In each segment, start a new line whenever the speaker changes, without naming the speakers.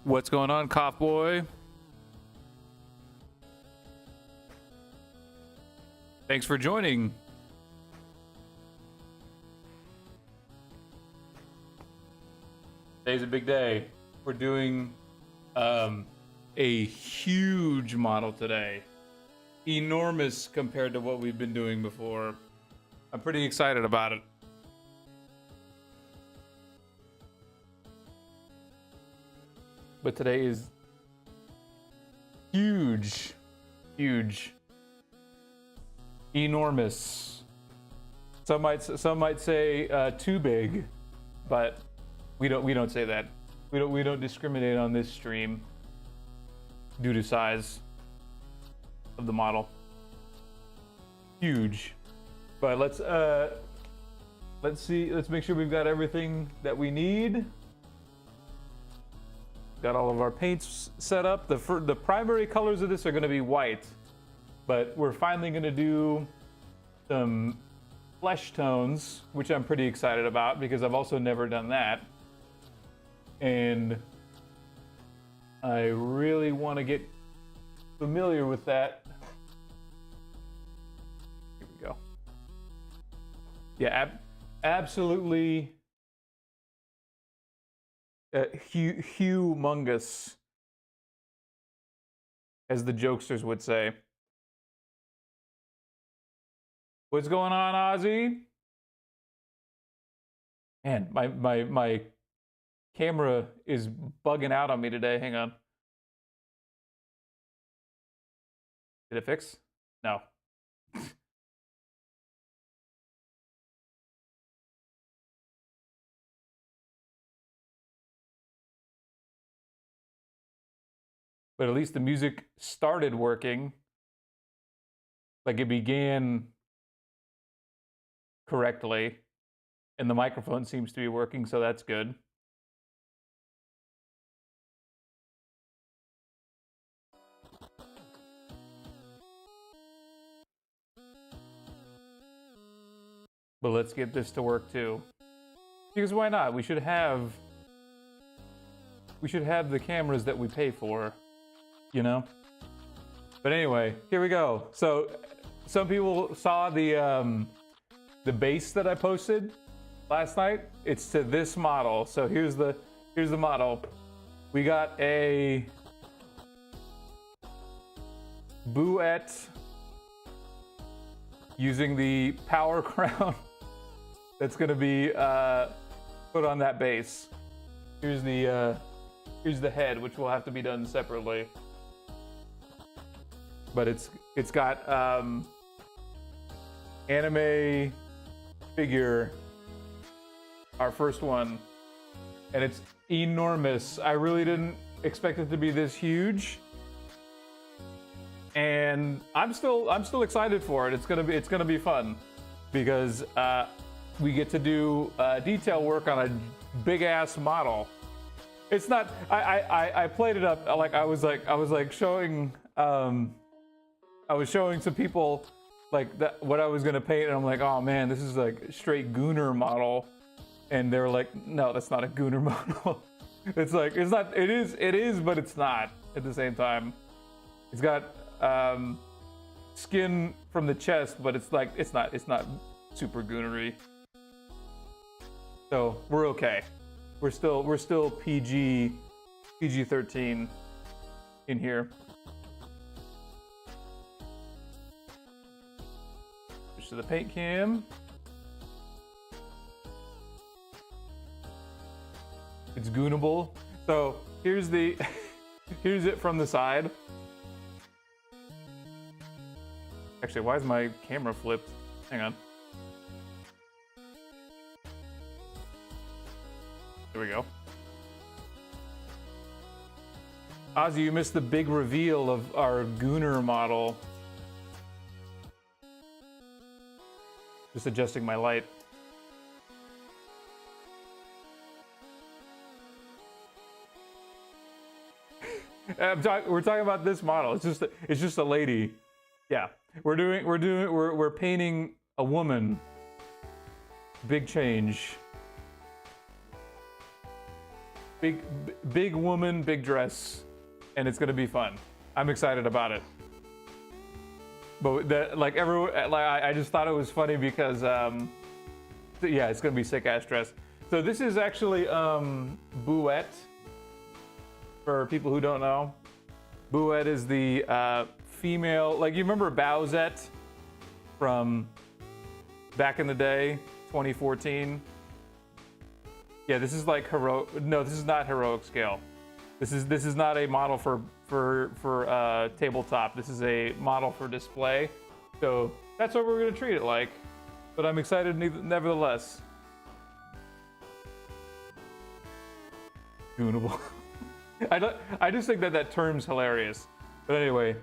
What's going on, Cough Boy? Thanks for joining. Today's a big day. We're doing a huge model today. Enormous compared to what we've been doing before. I'm pretty excited about it. But today is huge, huge, enormous. Some might say too big, but we don't say that. We don't discriminate on this stream due to size of the model. Huge. But let's see. Let's make sure we've got everything that we need. Got all of our paints set up. The primary colors of this are going to be white, but we're finally going to do some flesh tones, which I'm pretty excited about because I've also never done that. And I really want to get familiar with that. Here we go. Yeah, absolutely humongous, as the jokesters would say. What's going on, Ozzy? Man, my camera is bugging out on me today. Hang on. Did it fix? No. But at least the music started working. Like it began correctly. And the microphone seems to be working, so that's good. But let's get this to work too. Because why not? We should have the cameras that we pay for, you know? But anyway, here we go. So some people saw the base that I posted last night. It's to this model. So here's the model. We got a Bouette using the power crown that's going to be put on that base. Here's the head, which will have to be done separately. But it's got anime figure, our first one, and it's enormous. I really didn't expect it to be this huge, and I'm still excited for it. It's gonna be fun because we get to do detail work on a big ass model. It's not. I played it up like I was showing. I was showing some people like what I was gonna paint, and I'm like, oh man, this is like straight Gunnar model, and they're like, no, that's not a Gunnar model. It's like it's not. It is, but it's not at the same time. It's got skin from the chest, but it's like it's not super Gunnar-y. So we're okay. We're still PG-13 in here. Switch to the paint cam. It's goonable. So here's it from the side. Actually, why is my camera flipped? Hang on. There we go. Ozzy, you missed the big reveal of our Gunnar model. Just adjusting my light. We're talking about this model. It's just a lady. Yeah, we're painting a woman. Big change. big woman, big dress, and it's gonna be fun. I'm excited about it. But that, like everyone, like I just thought it was funny because yeah, it's gonna be sick ass dress. So this is actually Bouette. For people who don't know, Bouette is the female, like you remember Bowsette from back in the day, 2014. Yeah, this is like heroic. No, this is not heroic scale. This is not a model for tabletop. This is a model for display. So that's what we're gonna treat it like. But I'm excited nevertheless. Tunable. I just think that term's hilarious. But anyway,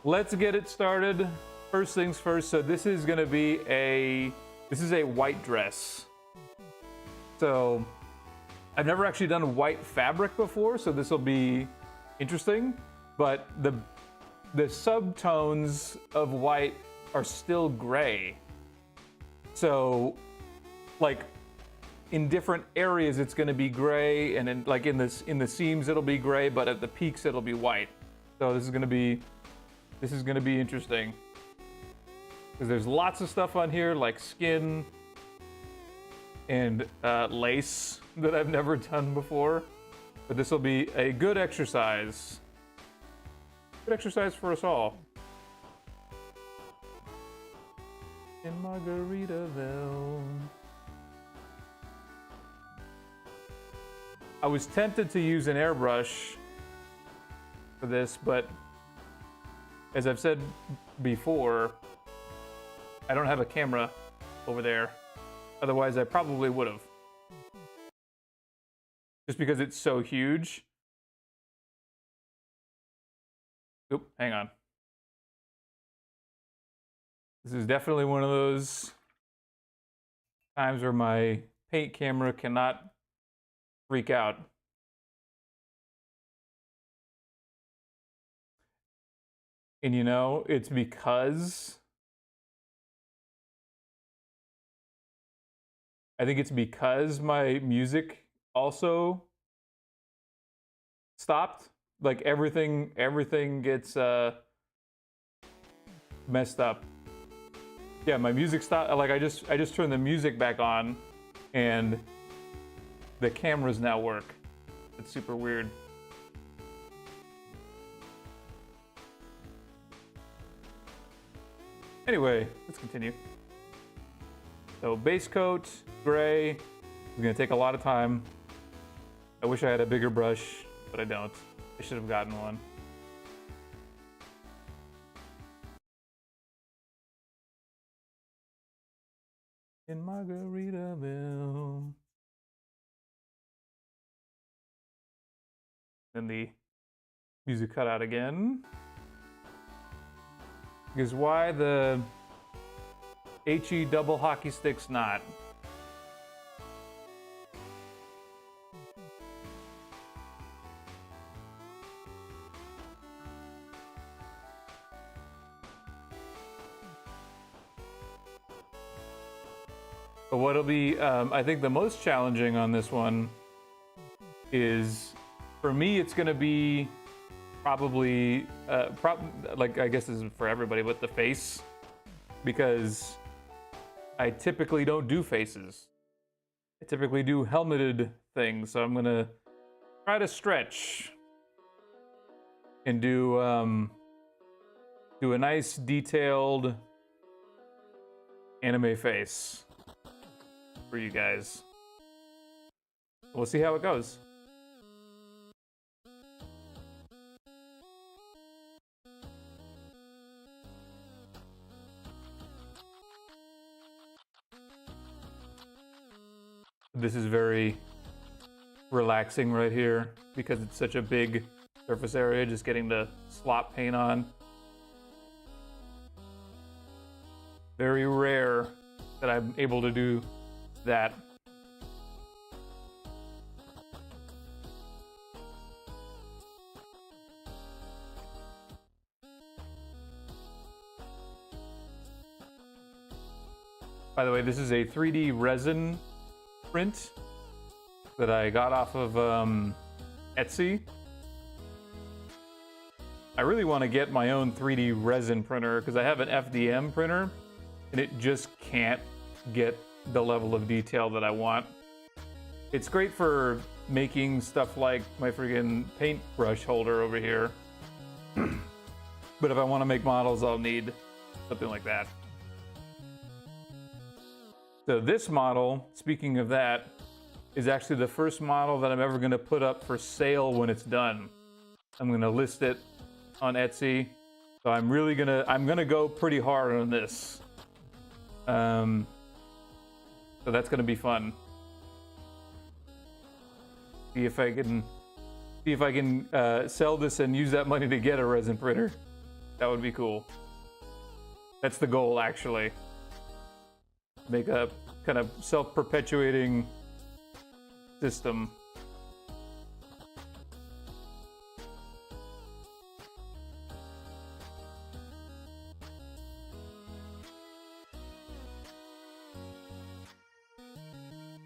let's get it started. First things first. So this is gonna be a white dress. So I've never actually done white fabric before, so this will be interesting. But the subtones of white are still gray. So like in different areas it's going to be gray, and in the seams it'll be gray, but at the peaks it'll be white. So this is going to be interesting because there's lots of stuff on here like skin and lace that I've never done before. But this will be a good exercise. Good exercise for us all. In Margaritaville. I was tempted to use an airbrush for this, but as I've said before, I don't have a camera over there. Otherwise, I probably would have. Just because it's so huge. Oop, hang on. This is definitely one of those times where my paint camera cannot freak out. And you know, it's because I think it's because my music also stopped. Like everything gets messed up. Yeah, my music stopped. Like I just turned the music back on and the cameras now work. It's super weird. Anyway, let's continue. So base coat, gray. It's gonna take a lot of time. I wish I had a bigger brush, but I don't. I should have gotten one. In Margaritaville. Then the music cut out again. Because why the HE double hockey sticks not? But what'll be, I think the most challenging on this one is, for me, it's gonna be probably, like I guess this is for everybody, but the face, because I typically don't do faces. I typically do helmeted things, so I'm gonna try to stretch and do a nice detailed anime face for you guys. We'll see how it goes. This is very relaxing right here because it's such a big surface area, just getting the slop paint on. Very rare that I'm able to do that. By the way, this is a 3D resin print. that I got off of Etsy. I really want to get my own 3D resin printer because I have an FDM printer and it just can't get the level of detail that I want. It's great for making stuff like my friggin' paintbrush holder over here. But if I want to make models, I'll need something like that. So this model, speaking of that, is actually the first model that I'm ever going to put up for sale when it's done. I'm going to list it on Etsy. So I'm gonna go pretty hard on this. So that's gonna be fun. See if I can sell this and use that money to get a resin printer. That would be cool. That's the goal, actually. Make a kind of self-perpetuating system.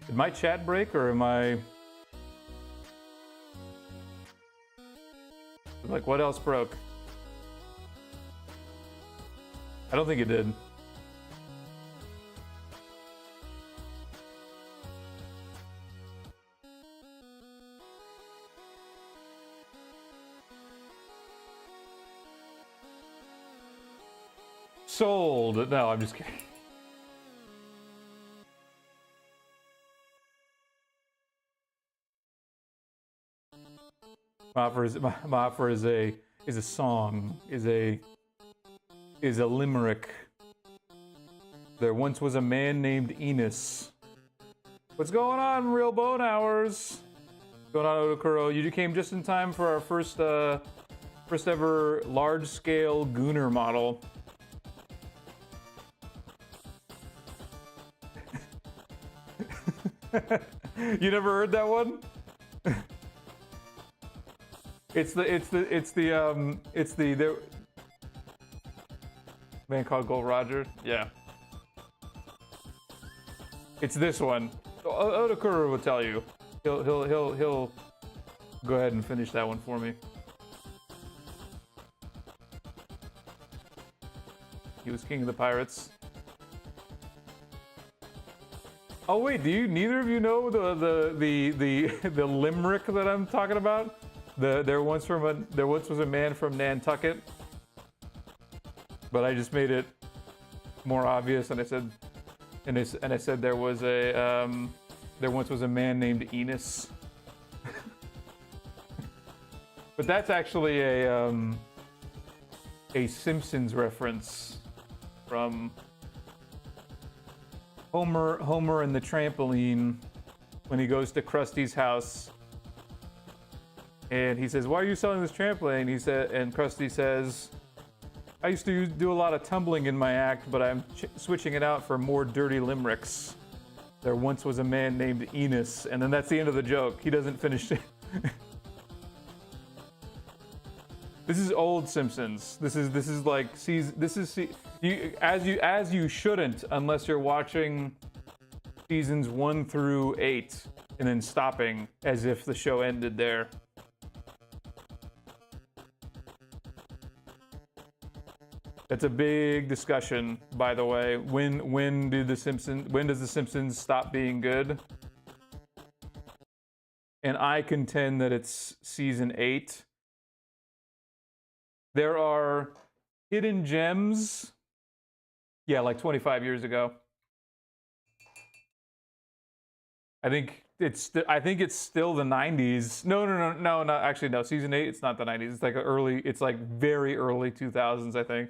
Did my chat break, or am I... Like, what else broke? I don't think it did. Sold. No, I'm just kidding. My offer is a song, is a limerick. There once was a man named Enos. What's going on, Real Bone Hours? What's going on, Odokuro? You came just in time for our first ever large-scale Gooner model. You never heard that one? It's the man called Gold Roger. Yeah. It's this one. Odokuro will tell you. He'll go ahead and finish that one for me. He was king of the pirates. Oh wait, neither of you know the limerick that I'm talking about? There once was a man from Nantucket, but I just made it more obvious, and I said, there was there once was a man named Enos. But that's actually a Simpsons reference from Homer and the trampoline when he goes to Krusty's house. And he says, "Why are you selling this trampoline?" And Krusty says, "I used to do a lot of tumbling in my act, but I'm switching it out for more dirty limericks. There once was a man named Enos," and then that's the end of the joke. He doesn't finish it. This is old Simpsons. This is like as you shouldn't unless you're watching seasons 1 through 8 and then stopping as if the show ended there. That's a big discussion, by the way. When does the Simpsons stop being good? And I contend that it's season 8. There are hidden gems. Yeah, like 25 years ago. I think it's still the 90s. No, actually no. Season 8, it's not the 90s. It's like it's like very early 2000s, I think.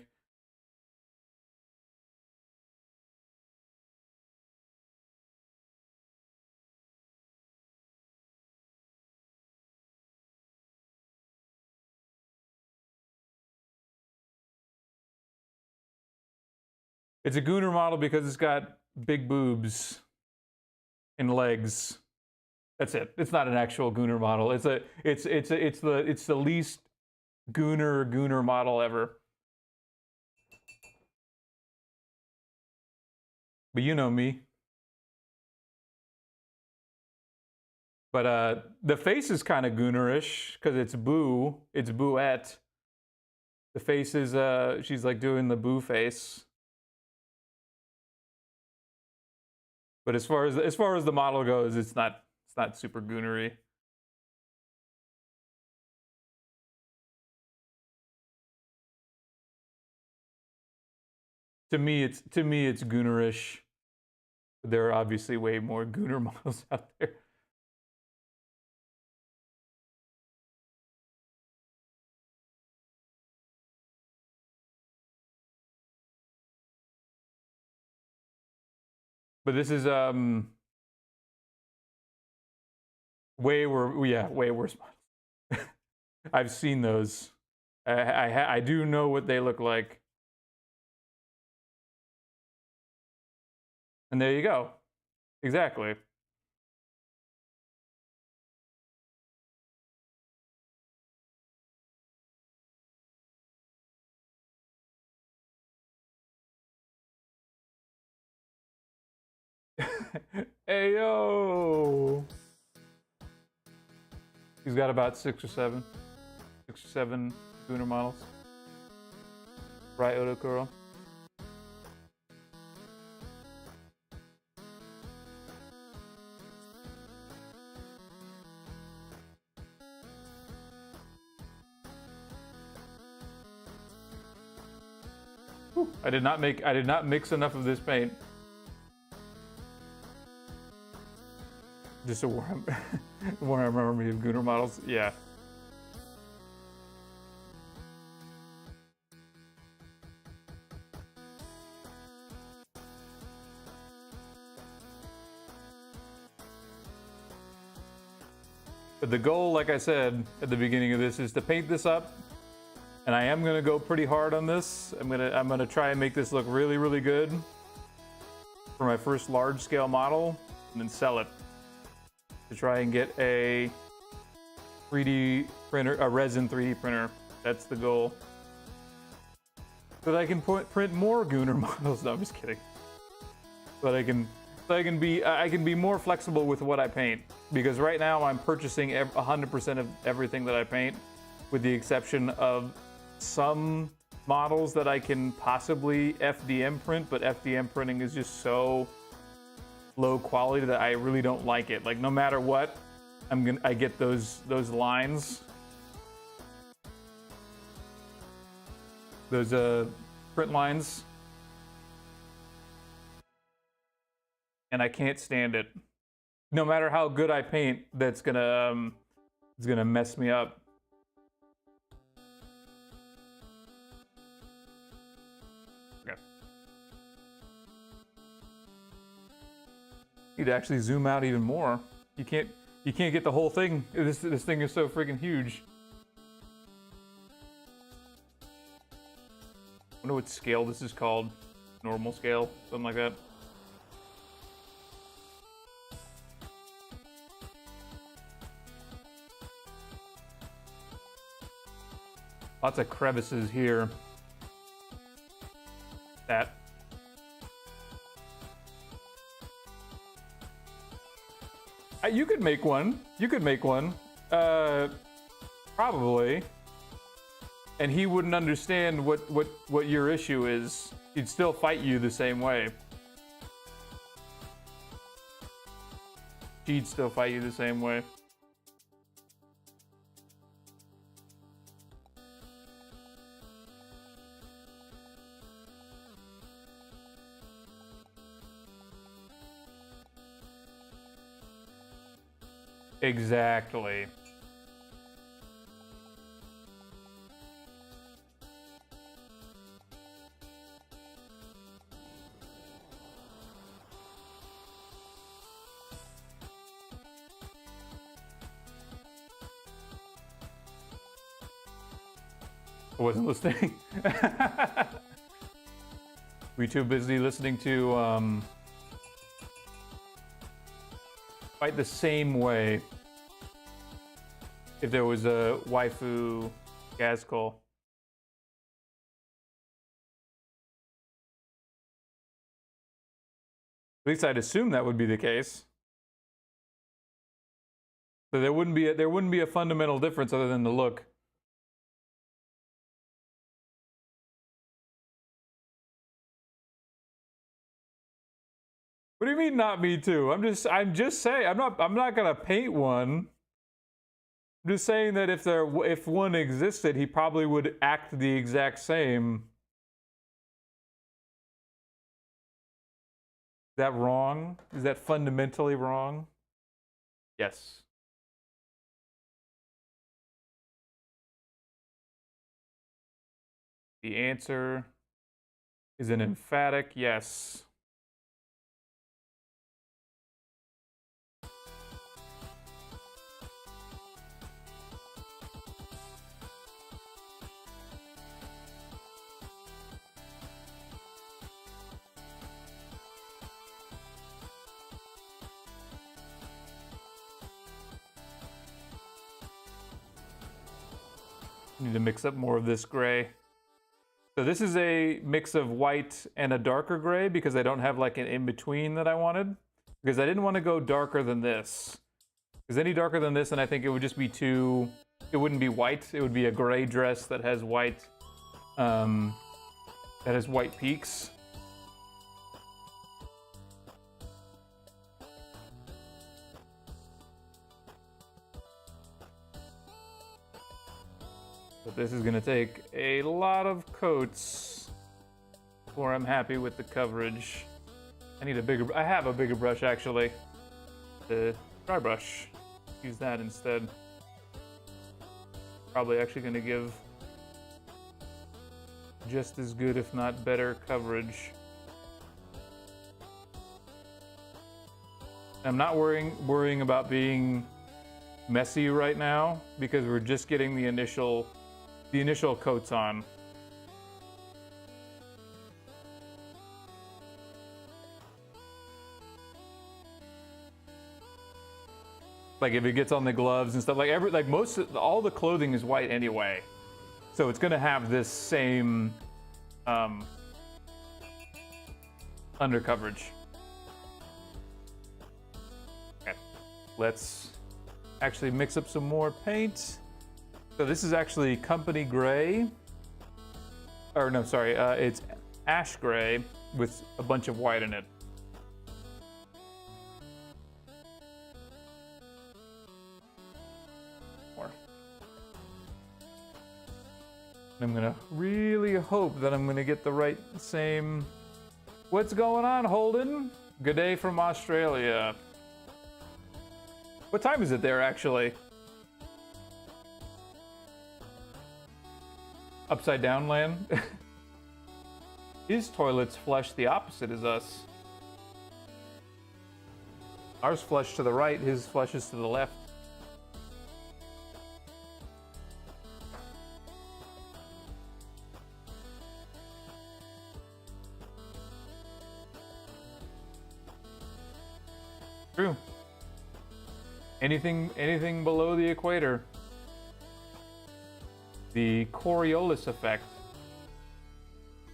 It's a Gooner model because it's got big boobs and legs. That's it. It's not an actual Gooner model. It's the least Gooner model ever. But you know me. But the face is kind of Goonerish because it's Boo. It's Booette. The face is she's like doing the Boo face. But as far as the model goes, it's not super Goonery. To me, it's Goonerish. There are obviously way more Gooner models out there. But this is way worse models. I've seen those. I do know what they look like. And there you go. Exactly. Hey yo. He's got about 6 or 7 Gooner models. Right, Odokuro? I did not mix enough of this paint. Just a Warhammer Army of Gooner models. Yeah. But the goal, like I said at the beginning of this, is to paint this up. And I am gonna go pretty hard on this. I'm gonna try and make this look really, really good for my first large scale model, and then sell it to try and get a 3D printer, a resin 3D printer. That's the goal. So that I can print more Gooner models. No, I'm just kidding. But I can be more flexible with what I paint, because right now I'm purchasing 100% of everything that I paint, with the exception of some models that I can possibly FDM print, but FDM printing is just so low quality that I really don't like it. Like, no matter what, I get those lines, those print lines, and I can't stand it. No matter how good I paint, that's gonna it's gonna mess me up. Need to actually zoom out even more. You can't get the whole thing. This thing is so freaking huge. I wonder what scale this is called. Normal scale, something like that. Lots of crevices here. That. You could make one. You could make one. Probably. And he wouldn't understand what your issue is. He'd still fight you the same way. She'd still fight you the same way. Exactly. I wasn't listening. Were you too busy listening to Fight the Same Way? If there was a waifu Gazcol. At least I'd assume that would be the case. So there wouldn't be a fundamental difference other than the look. What do you mean not me too? I'm just saying I'm not gonna paint one. I'm just saying that if one existed, he probably would act the exact same. Is that wrong? Is that fundamentally wrong? Yes. The answer is an emphatic yes. Need to mix up more of this gray. So this is a mix of white and a darker gray because I don't have like an in-between that I wanted. Because I didn't want to go darker than this. Because any darker than this, and I think it would just be too... It wouldn't be white. It would be a gray dress that has white... that has white peaks. But this is gonna take a lot of coats before I'm happy with the coverage. I have a bigger brush actually. The dry brush. Use that instead. Probably actually gonna give just as good, if not better, coverage. I'm not worrying about being messy right now because we're just getting the initial coats on. Like if it gets on the gloves and stuff, all the clothing is white anyway, so it's gonna have this same under coverage. Okay, let's actually mix up some more paint. So this is actually company gray, or no, sorry, it's ash gray with a bunch of white in it. More. I'm gonna really hope that I'm gonna get the right same. What's going on, Holden? Good day from Australia. What time is it there, actually? Upside down land? His toilets flush the opposite as us. Ours flush to the right, his flushes to the left. True. Anything below the equator. The Coriolis effect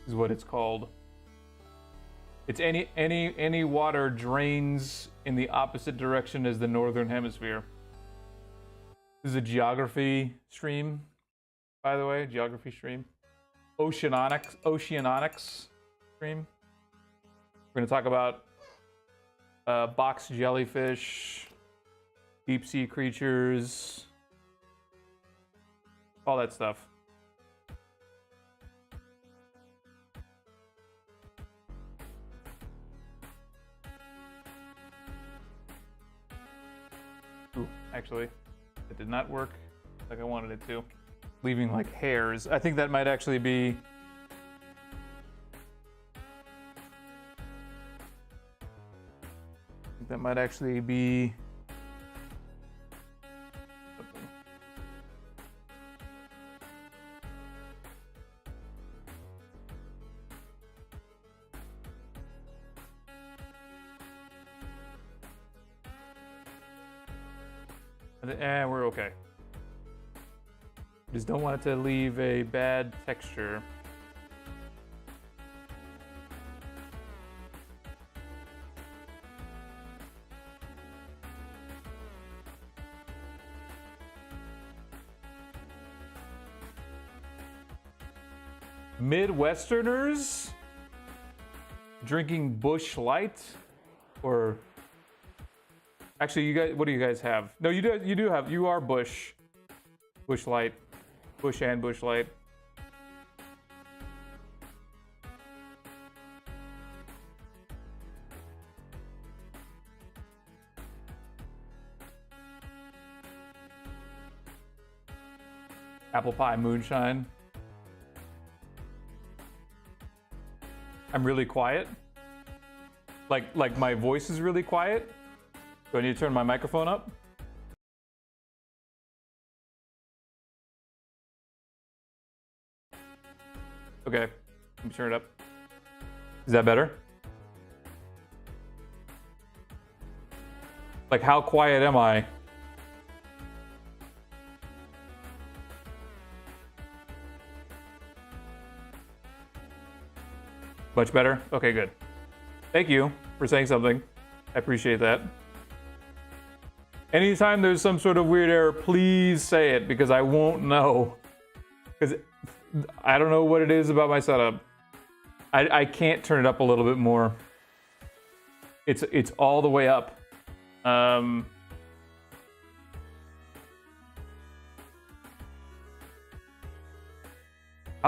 is what it's called. It's any water drains in the opposite direction as the northern hemisphere. This is a geography stream, by the way, geography stream. Oceanics stream. We're gonna talk about box jellyfish, deep sea creatures, all that stuff. Ooh, actually, it did not work like I wanted it to. Leaving like hairs. I think that might actually be... That might actually be... we're okay. Just don't want it to leave a bad texture. Midwesterners drinking Busch Light, or actually, you guys, what do you guys have? No, you do have. You are Busch Light, Busch and Busch Light. Apple pie moonshine. I'm really quiet. Like my voice is really quiet. Do I need to turn my microphone up? Okay, let me turn it up. Is that better? Like, how quiet am I? Much better? Okay, good. Thank you for saying something. I appreciate that. Anytime there's some sort of weird error, please say it, because I won't know. Because I don't know what it is about my setup. I can't turn it up a little bit more. It's all the way up. How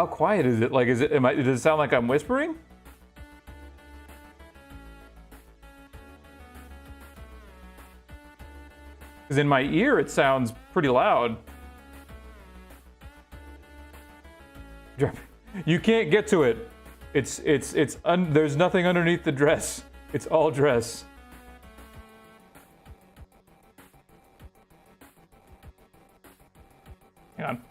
quiet is it? Like, does it sound like I'm whispering? Because in my ear, it sounds pretty loud. You can't get to it. There's nothing underneath the dress. It's all dress. Hang on.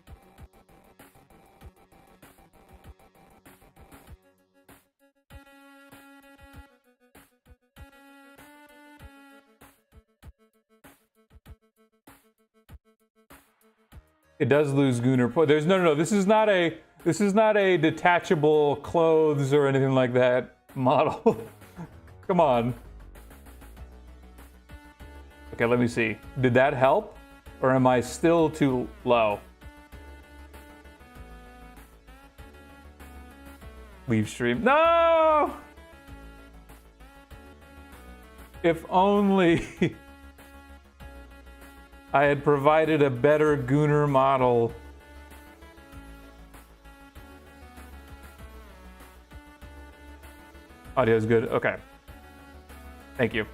It does lose Gunnar point. There's no. This is not a detachable clothes or anything like that model. Come on. Okay, let me see. Did that help, or am I still too low? Leave stream. No! If only I had provided a better Gunnar model. Audio is good. Okay. Thank you.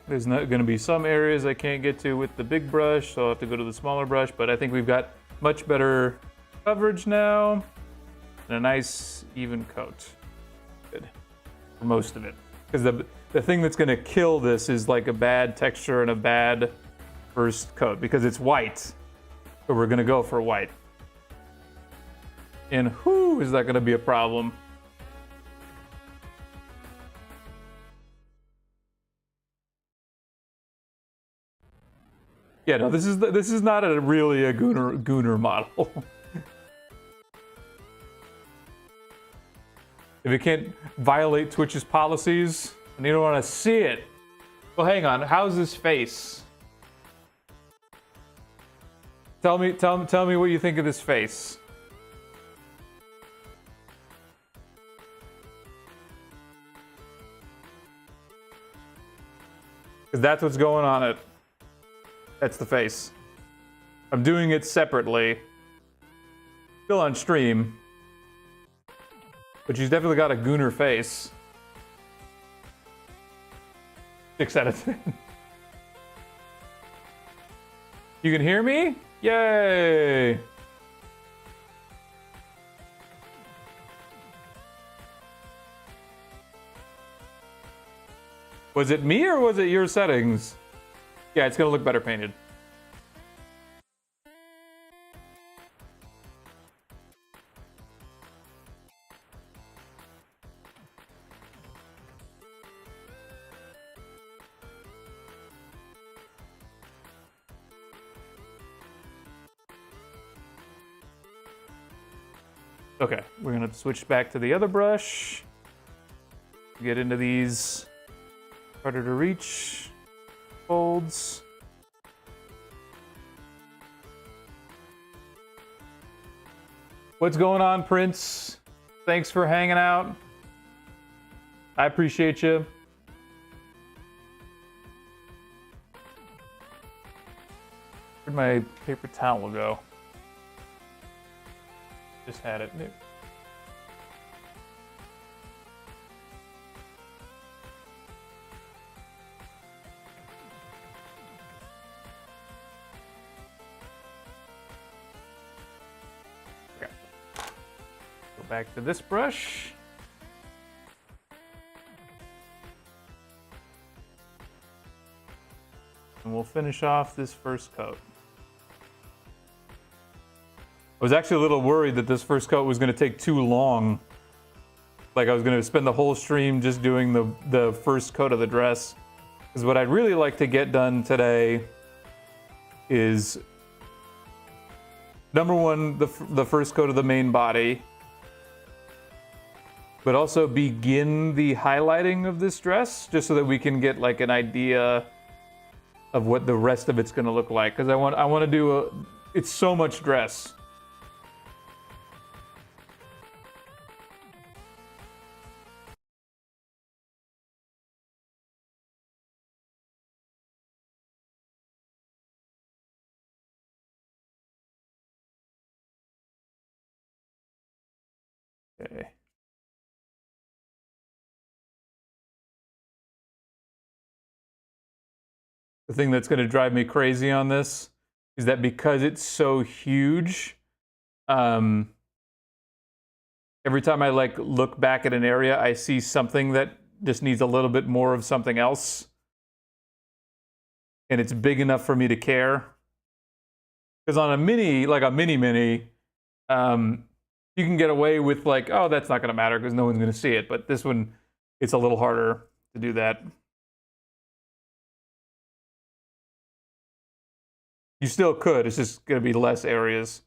There's not going to be some areas I can't get to with the big brush, so I'll have to go to the smaller brush, but I think we've got much better coverage now and a nice even coat. Good. For most of it. Because the thing that's going to kill this is like a bad texture and a bad first coat, because it's white. So we're going to go for white. And whoo, is that going to be a problem? Yeah, no, this is not really a Gunnar model. If it can't violate Twitch's policies and you don't want to see it, well, hang on. How's this face? Tell me what you think of this face. Because that's what's going on it. That's the face. I'm doing it separately. Still on stream. But she's definitely got a Gunnar face. 6 out of 10. You can hear me? Yay! Was it me or was it your settings? Yeah, it's gonna look better painted. Okay, we're gonna switch back to the other brush. Get into these harder to reach folds. What's going on, Prince? Thanks for hanging out. I appreciate you. Where'd my paper towel go? Just had it. Okay. Go back to this brush. And we'll finish off this first coat. I was actually a little worried that this first coat was going to take too long. Like I was going to spend the whole stream just doing the first coat of the dress. Because what I'd really like to get done today is, number one, the first coat of the main body. But also begin the highlighting of this dress, just so that we can get like an idea of what the rest of it's going to look like. Because I want to do it's so much dress. Okay. The thing that's going to drive me crazy on this is that because it's so huge, every time I like look back at an area, I see something that just needs a little bit more of something else. And it's big enough for me to care. Because on a mini, like a mini, you can get away with like, oh, that's not going to matter because no one's going to see it. But this one, it's a little harder to do that. You still could, it's just going to be less areas.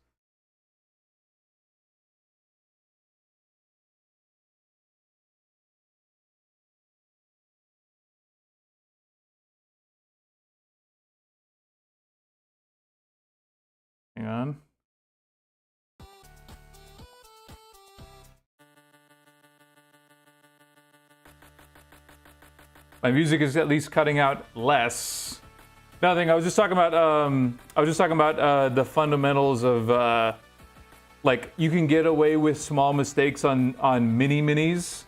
Hang on. My music is at least cutting out less. Nothing. I was just talking about. The fundamentals of like you can get away with small mistakes on minis.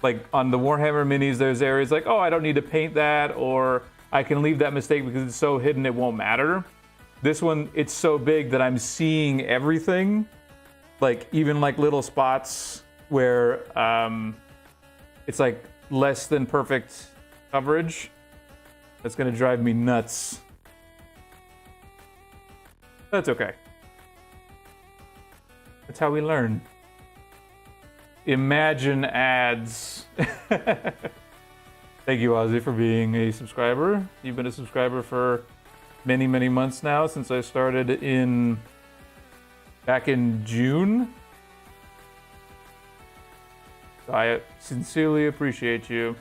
Like on the Warhammer minis, there's areas like, oh, I don't need to paint that, or I can leave that mistake because it's so hidden it won't matter. This one, it's so big that I'm seeing everything, like even like little spots where it's like less than perfect coverage. That's gonna drive me nuts. That's okay. That's how we learn. Imagine ads. Thank you, Ozzy, for being a subscriber. You've been a subscriber for many, many months now, since I started back in June. So I sincerely appreciate you.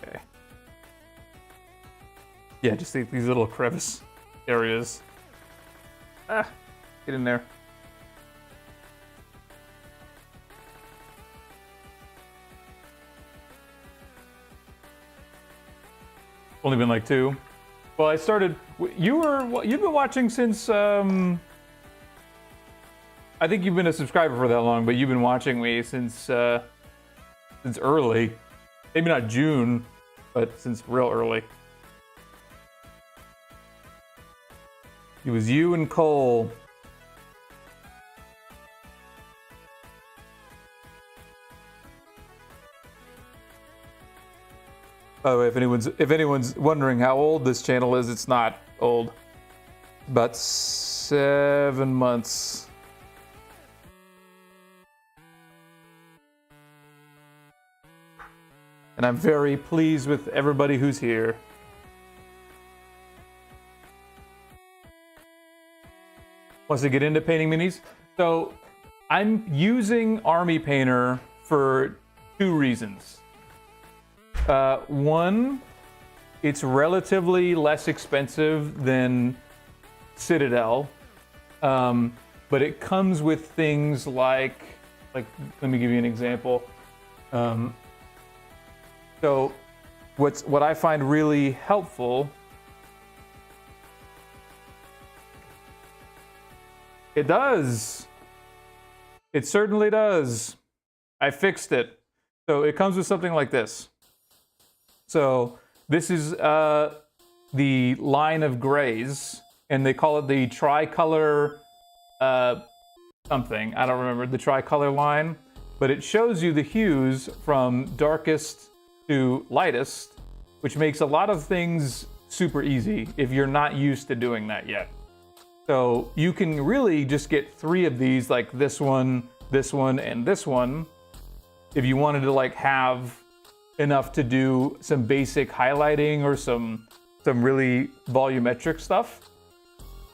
Okay. Yeah, just these little crevice areas. Ah, get in there. Only been like 2. Well, I started. You've been watching since. I think you've been a subscriber for that long, but you've been watching me since early. Maybe not June, but since real early. It was you and Cole. By the way, if anyone's wondering how old this channel is, it's not old. About 7 months. And I'm very pleased with everybody who's here. Wants to get into painting minis? So I'm using Army Painter for 2 reasons. One, it's relatively less expensive than Citadel, but it comes with things like let me give you an example. So what I find really helpful, it does. It certainly does. I fixed it. So it comes with something like this. So this is the line of grays, and they call it the tricolor something. I don't remember the tricolor line, but it shows you the hues from darkest to lightest, which makes a lot of things super easy if you're not used to doing that yet. So you can really just get 3 of these, like this one, and this one, if you wanted to like have enough to do some basic highlighting or some really volumetric stuff.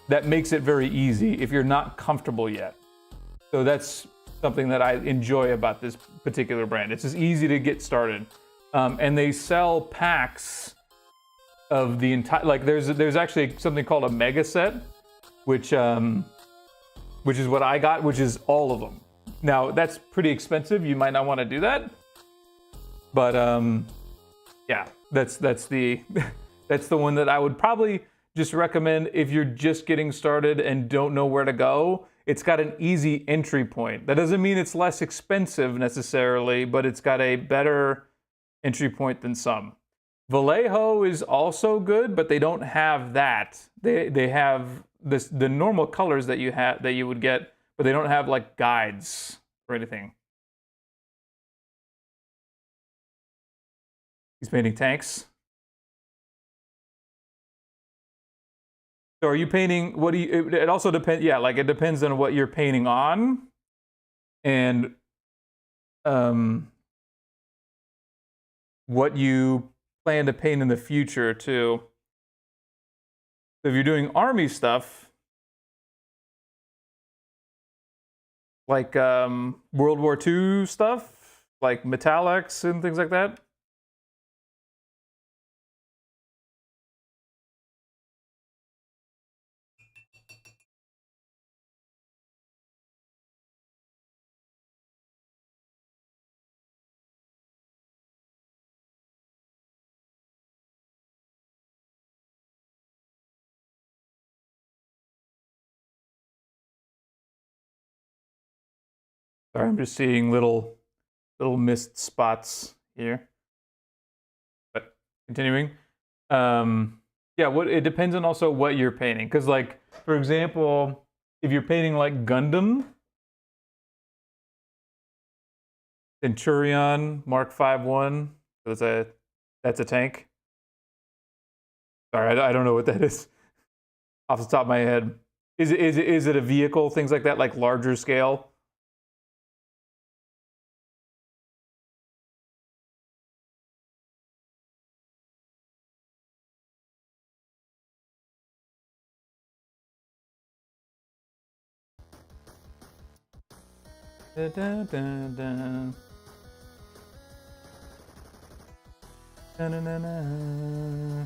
That makes it very easy if you're not comfortable yet. So that's something that I enjoy about this particular brand. It's just easy to get started. And they sell packs of the entire, like there's actually something called a mega set, which is what I got, which is all of them. Now that's pretty expensive. You might not want to do that, but yeah, that's the that's the one that I would probably just recommend if you're just getting started and don't know where to go. It's got an easy entry point. That doesn't mean it's less expensive necessarily, but it's got a better entry point than some. Vallejo is also good, but they don't have that. They have the normal colors that you would get, but they don't have like guides or anything. He's painting tanks. So are you painting, what do you, it also depends, yeah, like it depends on what you're painting on, and what you plan to paint in the future too. So if you're doing army stuff, like World War II stuff, like metallics and things like that. Sorry, I'm just seeing little mist spots here. But continuing, yeah, it depends on also what you're painting. Because, like, for example, if you're painting like Gundam, Centurion Mark 5-1, that's a tank. Sorry, I don't know what that is off the top of my head. Is it a vehicle? Things like that, like larger scale. Da, da, da, da. Na, na, na, na.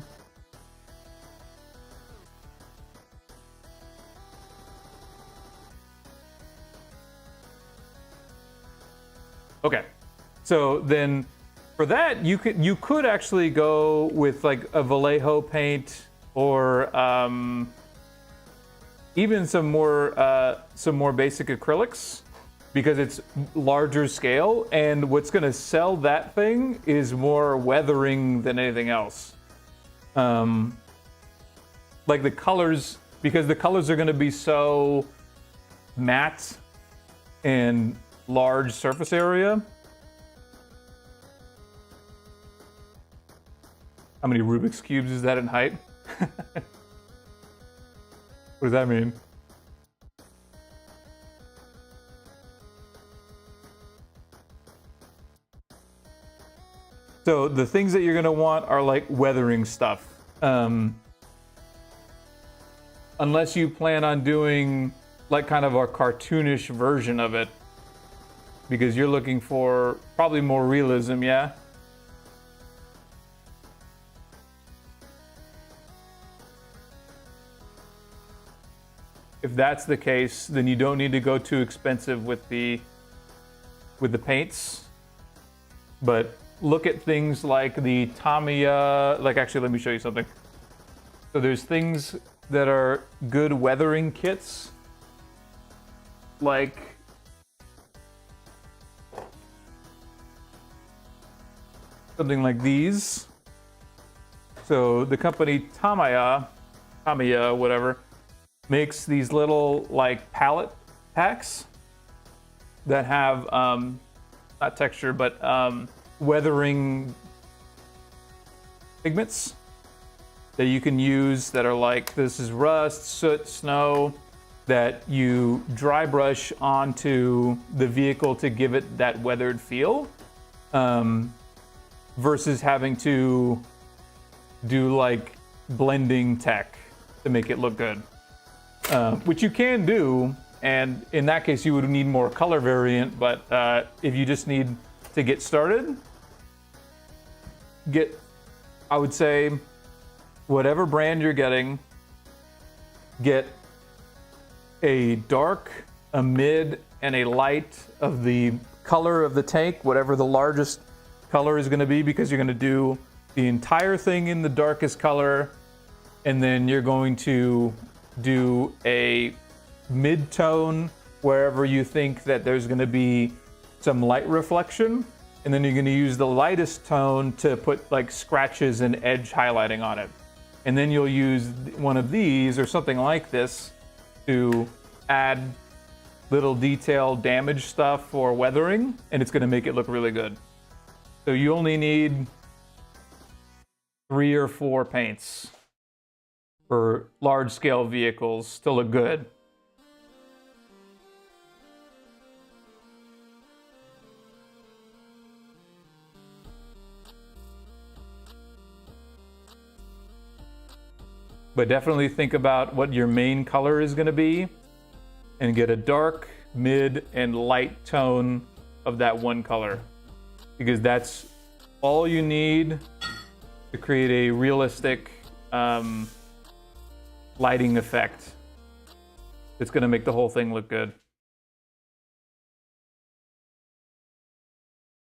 Okay, so then for that you could actually go with like a Vallejo paint or even some more basic acrylics, because it's larger scale, and what's going to sell that thing is more weathering than anything else. Like the colors, because the colors are going to be so matte and large surface area. How many Rubik's Cubes is that in height? What does that mean? So the things that you're gonna want are like weathering stuff. Unless you plan on doing like kind of a cartoonish version of it, because you're looking for probably more realism, yeah? If that's the case, then you don't need to go too expensive with the paints. But look at things like the Tamiya, like actually let me show you something. So there's things that are good weathering kits, like something like these. So the company Tamiya, whatever, makes these little like palette packs that have not texture but weathering pigments that you can use that are like, this is rust, soot, snow, that you dry brush onto the vehicle to give it that weathered feel, versus having to do like blending tech to make it look good. Which you can do, and in that case you would need more color variant, but if you just need to get started, I would say, whatever brand you're getting, get a dark, a mid, and a light of the color of the tank, whatever the largest color is gonna be, because you're gonna do the entire thing in the darkest color, and then you're going to do a mid-tone wherever you think that there's going to be some light reflection, and then you're going to use the lightest tone to put like scratches and edge highlighting on it. And then you'll use one of these or something like this to add little detail damage stuff for weathering, and it's going to make it look really good. So you only need 3 or 4 paints for large-scale vehicles to look good. But definitely think about what your main color is going to be and get a dark, mid, and light tone of that one color, because that's all you need to create a realistic lighting effect. It's going to make the whole thing look good.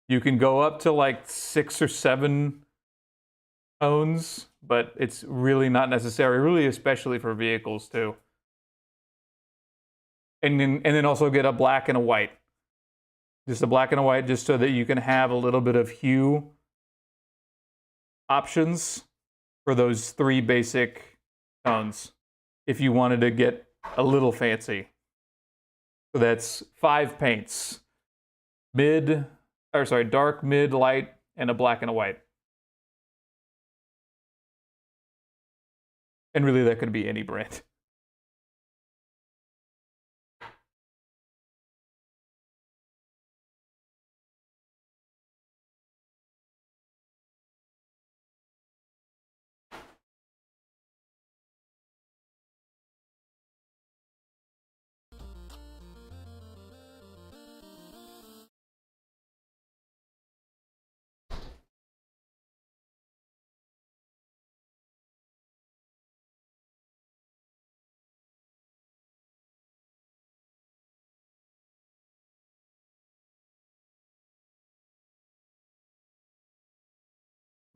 You can go up to like 6 or 7 tones, but it's really not necessary, really, especially for vehicles too. And then also get a black and a white. Just a black and a white, just so that you can have a little bit of hue options for those 3 basic tones if you wanted to get a little fancy. So that's 5 paints. Dark, mid, light, and a black and a white. And really that could be any brand.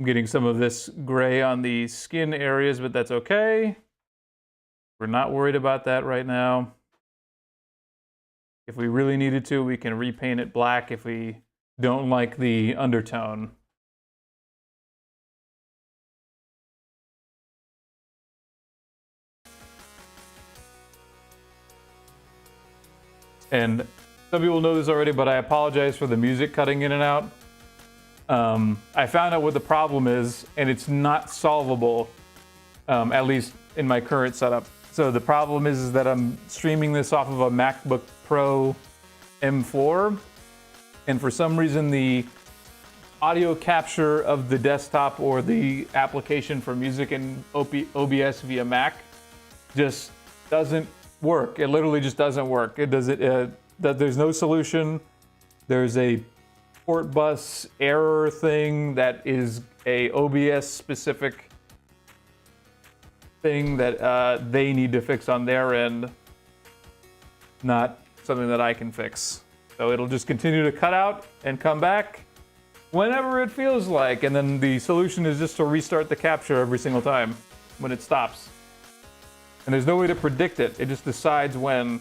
I'm getting some of this gray on the skin areas, but that's okay. We're not worried about that right now. If we really needed to, we can repaint it black if we don't like the undertone. And some people know this already, but I apologize for the music cutting in and out. I found out what the problem is, and it's not solvable, at least in my current setup. So the problem is that I'm streaming this off of a MacBook Pro M4, and for some reason the audio capture of the desktop or the application for music in OBS via Mac just doesn't work. It literally just doesn't work. It doesn't. There's no solution. There's a port bus error thing that is a OBS specific thing that they need to fix on their end, not something that I can fix. So it'll just continue to cut out and come back whenever it feels like, and then the solution is just to restart the capture every single time when it stops. And there's no way to predict it. It just decides when.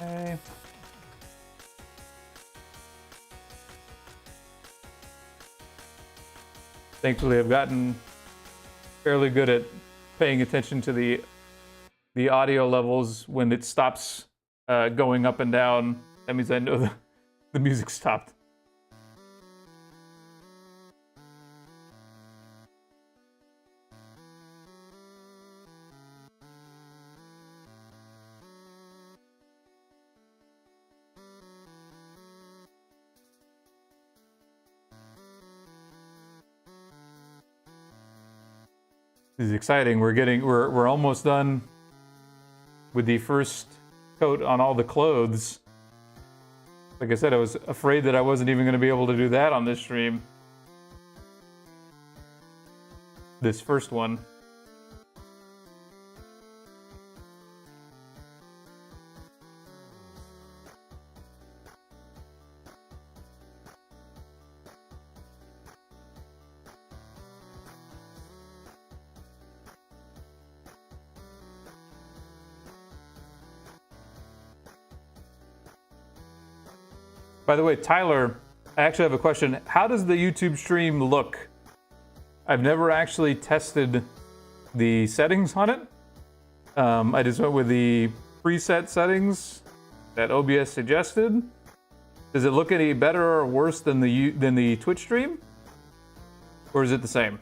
Okay. Thankfully, I've gotten fairly good at paying attention to the audio levels when it stops going up and down. That means I know the music stopped. This is exciting. We're almost done with the first coat on all the clothes. Like I said, I was afraid that I wasn't even going to be able to do that on this stream. This first one. By the way, Tyler, I actually have a question. How does the YouTube stream look? I've never actually tested the settings on it. I just went with the preset settings that OBS suggested. Does it look any better or worse than the Twitch stream? Or is it the same?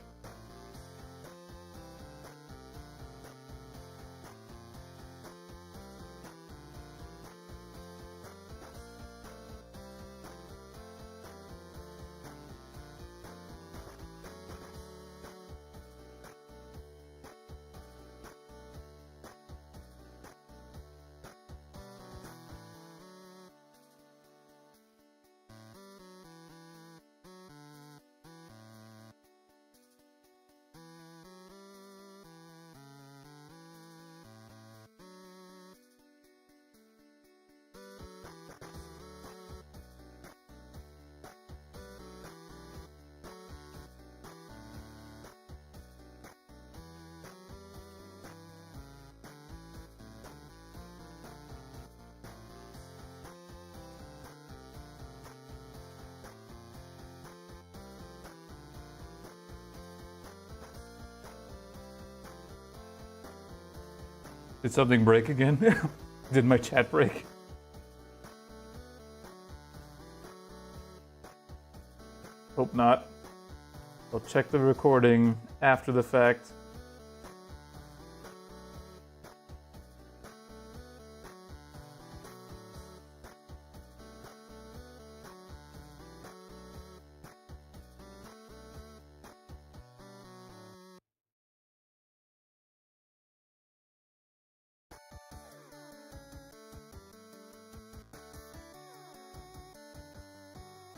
Did something break again? Did my chat break? Hope not. I'll check the recording after the fact.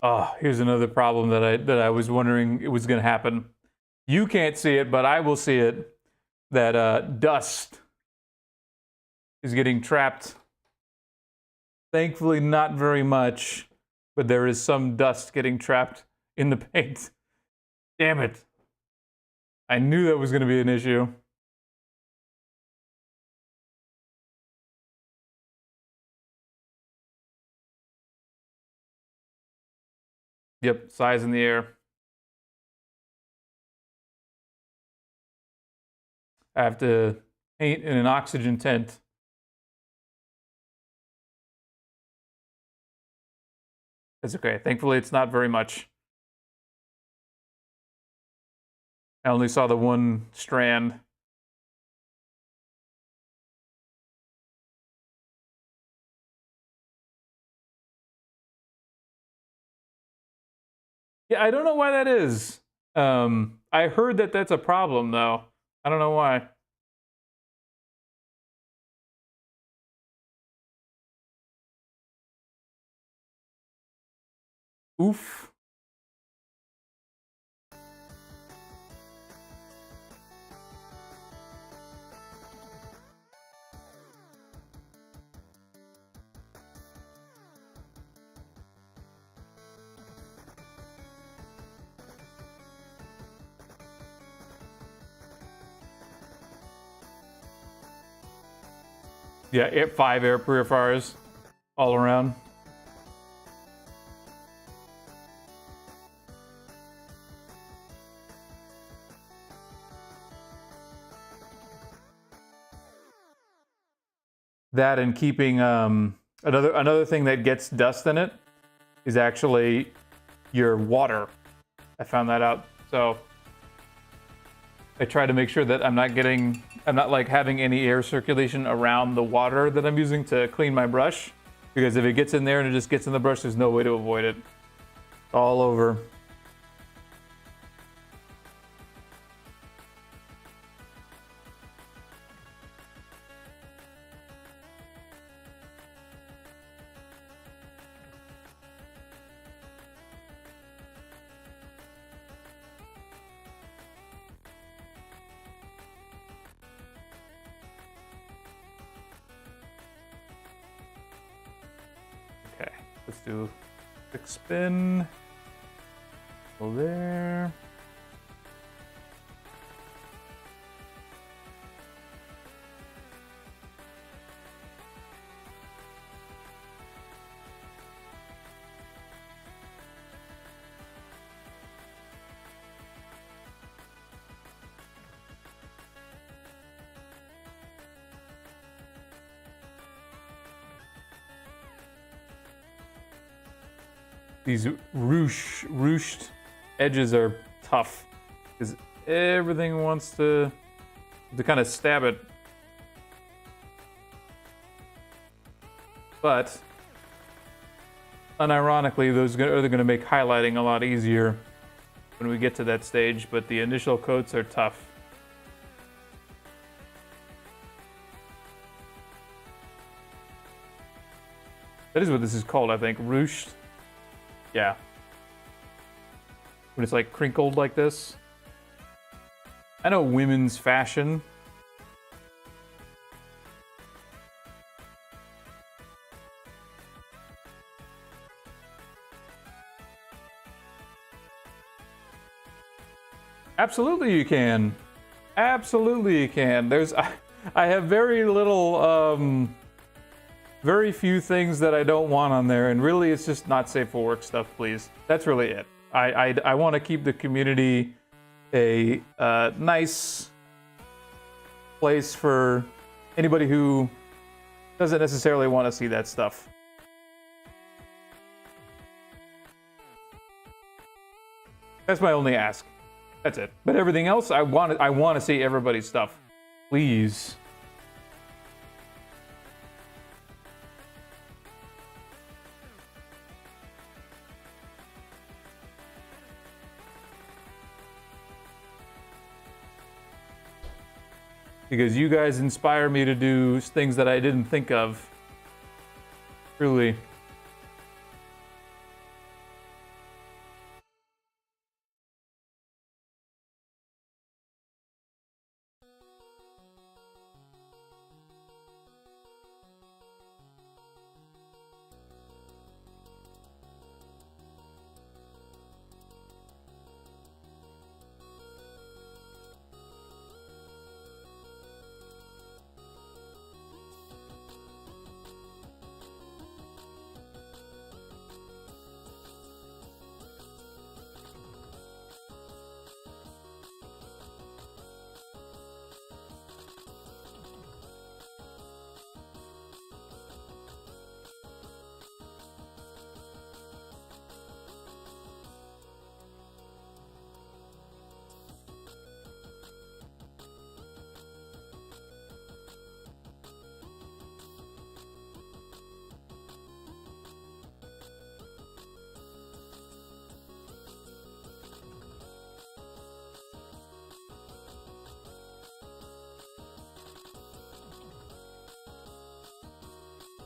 Oh, here's another problem that I was wondering it was going to happen. You can't see it, but I will see it. That dust is getting trapped. Thankfully, not very much, but there is some dust getting trapped in the paint. Damn it. I knew that was going to be an issue. Yep, size in the air. I have to paint in an oxygen tent. It's okay. Thankfully, it's not very much. I only saw the one strand. Yeah, I don't know why that is. I heard that that's a problem, though. I don't know why. Oof. Yeah, 5 air purifiers all around. That and keeping another thing that gets dust in it is actually your water. I found that out. So I try to make sure that I'm not like having any air circulation around the water that I'm using to clean my brush, because if it gets in there and it just gets in the brush, there's no way to avoid it. All over. Okay, let's do quick spin. Go there. These ruched edges are tough because everything wants to kind of stab it. But unironically, those are going to make highlighting a lot easier when we get to that stage, but the initial coats are tough. That is what this is called, I think. Ruched. Yeah. When it's like crinkled like this. I know women's fashion. Absolutely you can. Absolutely you can. I have very little very few things that I don't want on there, and really it's just not safe for work stuff, please. That's really it. I want to keep the community a nice place for anybody who doesn't necessarily want to see that stuff. That's my only ask. That's it. But everything else, I want to see everybody's stuff. Please. Because you guys inspire me to do things that I didn't think of. Truly.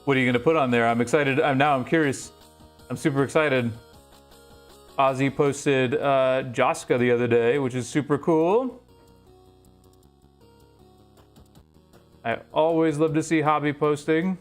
What are you gonna put on there? I'm excited. I'm curious. I'm super excited. Ozzy posted Joska the other day, which is super cool. I always love to see hobby posting.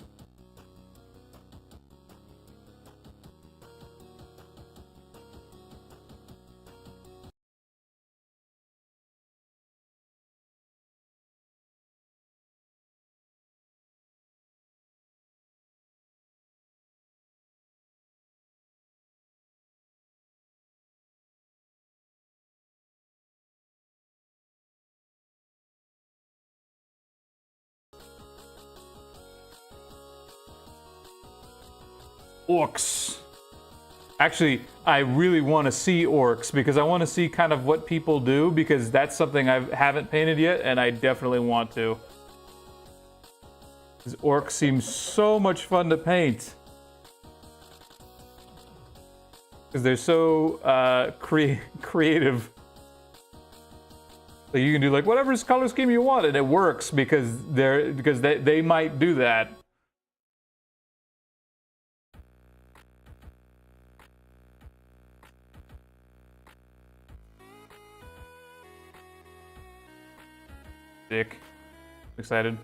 Orcs. Actually, I really want to see orcs because I want to see kind of what people do because that's something I haven't painted yet and I definitely want to. Because orcs seem so much fun to paint. Because they're so creative. So you can do like whatever color scheme you want and it works because they might do that. Dick. Excited.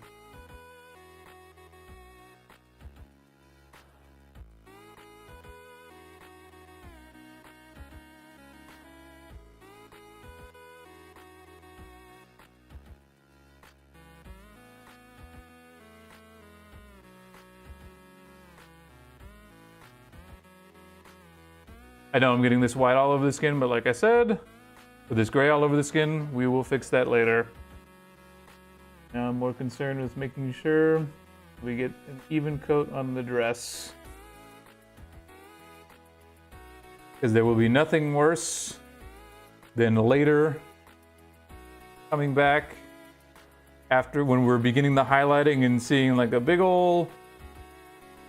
I know I'm getting this white all over the skin, but like I said, with this gray all over the skin, we will fix that later. Now I'm more concerned with making sure we get an even coat on the dress. Because there will be nothing worse than later coming back after when we're beginning the highlighting and seeing like a big ol'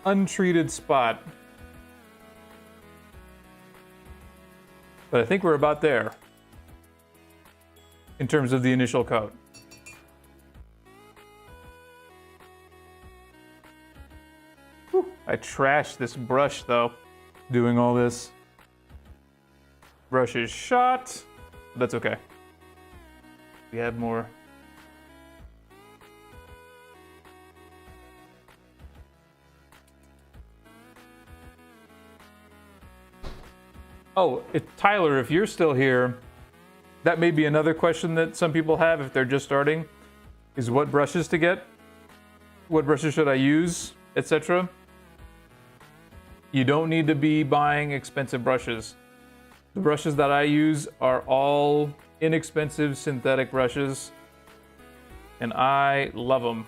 untreated spot. But I think we're about there in terms of the initial coat. Whew, I trashed this brush though, doing all this. Brush is shot, but that's okay. We have more. Oh, Tyler, if you're still here, that may be another question that some people have if they're just starting, is what brushes to get, what brushes should I use, etc. You don't need to be buying expensive brushes. The brushes that I use are all inexpensive synthetic brushes, and I love them.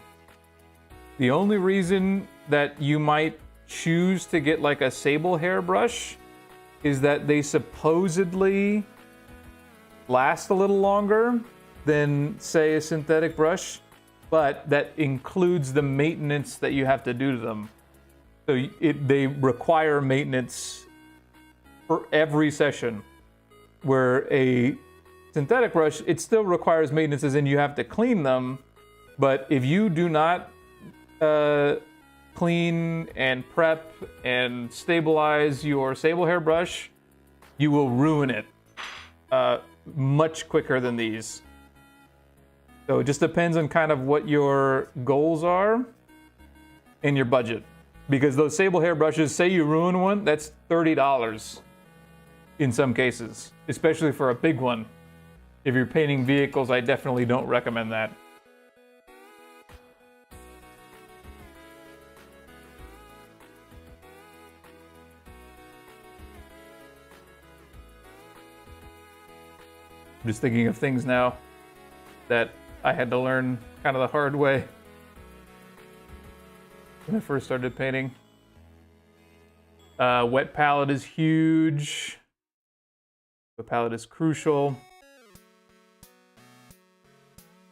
The only reason that you might choose to get like a sable hair brush is that they supposedly last a little longer than, say, a synthetic brush, but that includes the maintenance that you have to do to them. So they require maintenance for every session, where a synthetic brush, it still requires maintenance as in you have to clean them, but if you do not clean and prep and stabilize your sable hair brush, you will ruin it much quicker than these. So it just depends on kind of what your goals are and your budget. Because those sable hair brushes, say you ruin one, that's $30 in some cases, especially for a big one. If you're painting vehicles, I definitely don't recommend that. I'm just thinking of things now that I had to learn kind of the hard way when I first started painting. Wet palette is huge. Wet palette is crucial.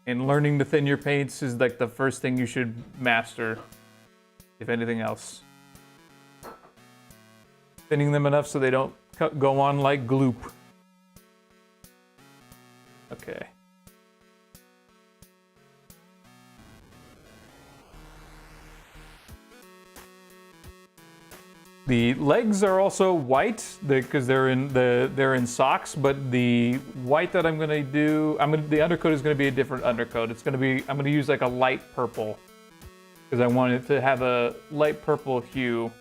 And learning to thin your paints is like the first thing you should master, if anything else. Thinning them enough so they don't go on like gloop. Okay. The legs are also white because they're in socks, but the white that I'm gonna do, the undercoat is gonna be a different undercoat. I'm gonna use like a light purple because I want it to have a light purple hue.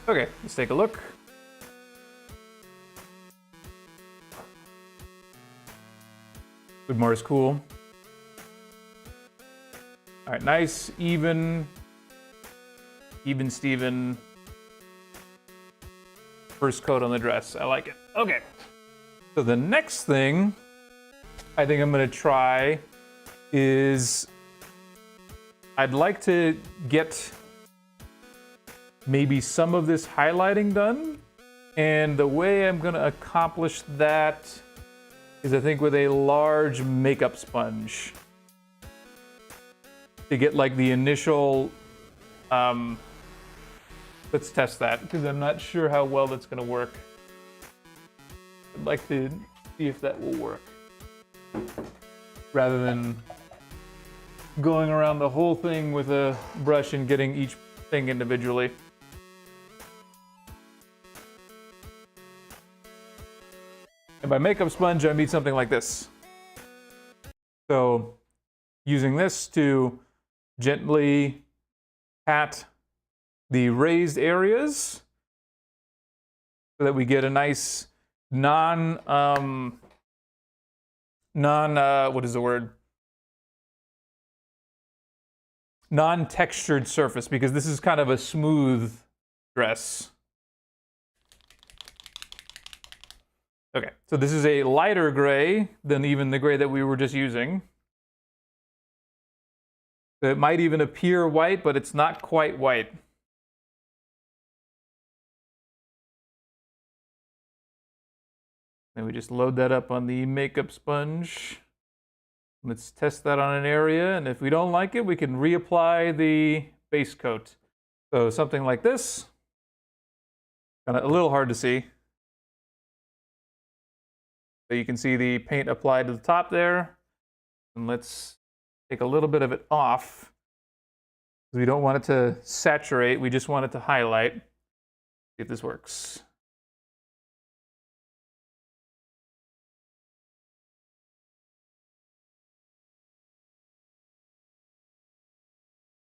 Okay, let's take a look. Widmar is cool. All right, nice, even Steven. First coat on the dress. I like it. Okay. So the next thing I think I'm gonna try is I'd like to get maybe some of this highlighting done. And the way I'm gonna accomplish that is I think with a large makeup sponge. To get like the initial, let's test that because I'm not sure how well that's gonna work. I'd like to see if that will work. Rather than going around the whole thing with a brush and getting each thing individually. And by makeup sponge, I mean something like this. So using this to gently pat the raised areas so that we get a nice what is the word? Non-textured surface, because this is kind of a smooth dress. Okay, so this is a lighter gray than even the gray that we were just using. It might even appear white, but it's not quite white. And we just load that up on the makeup sponge. Let's test that on an area, and if we don't like it, we can reapply the base coat. So something like this. Kind of a little hard to see. So you can see the paint applied to the top there. And let's take a little bit of it off. We don't want it to saturate, we just want it to highlight. See if this works.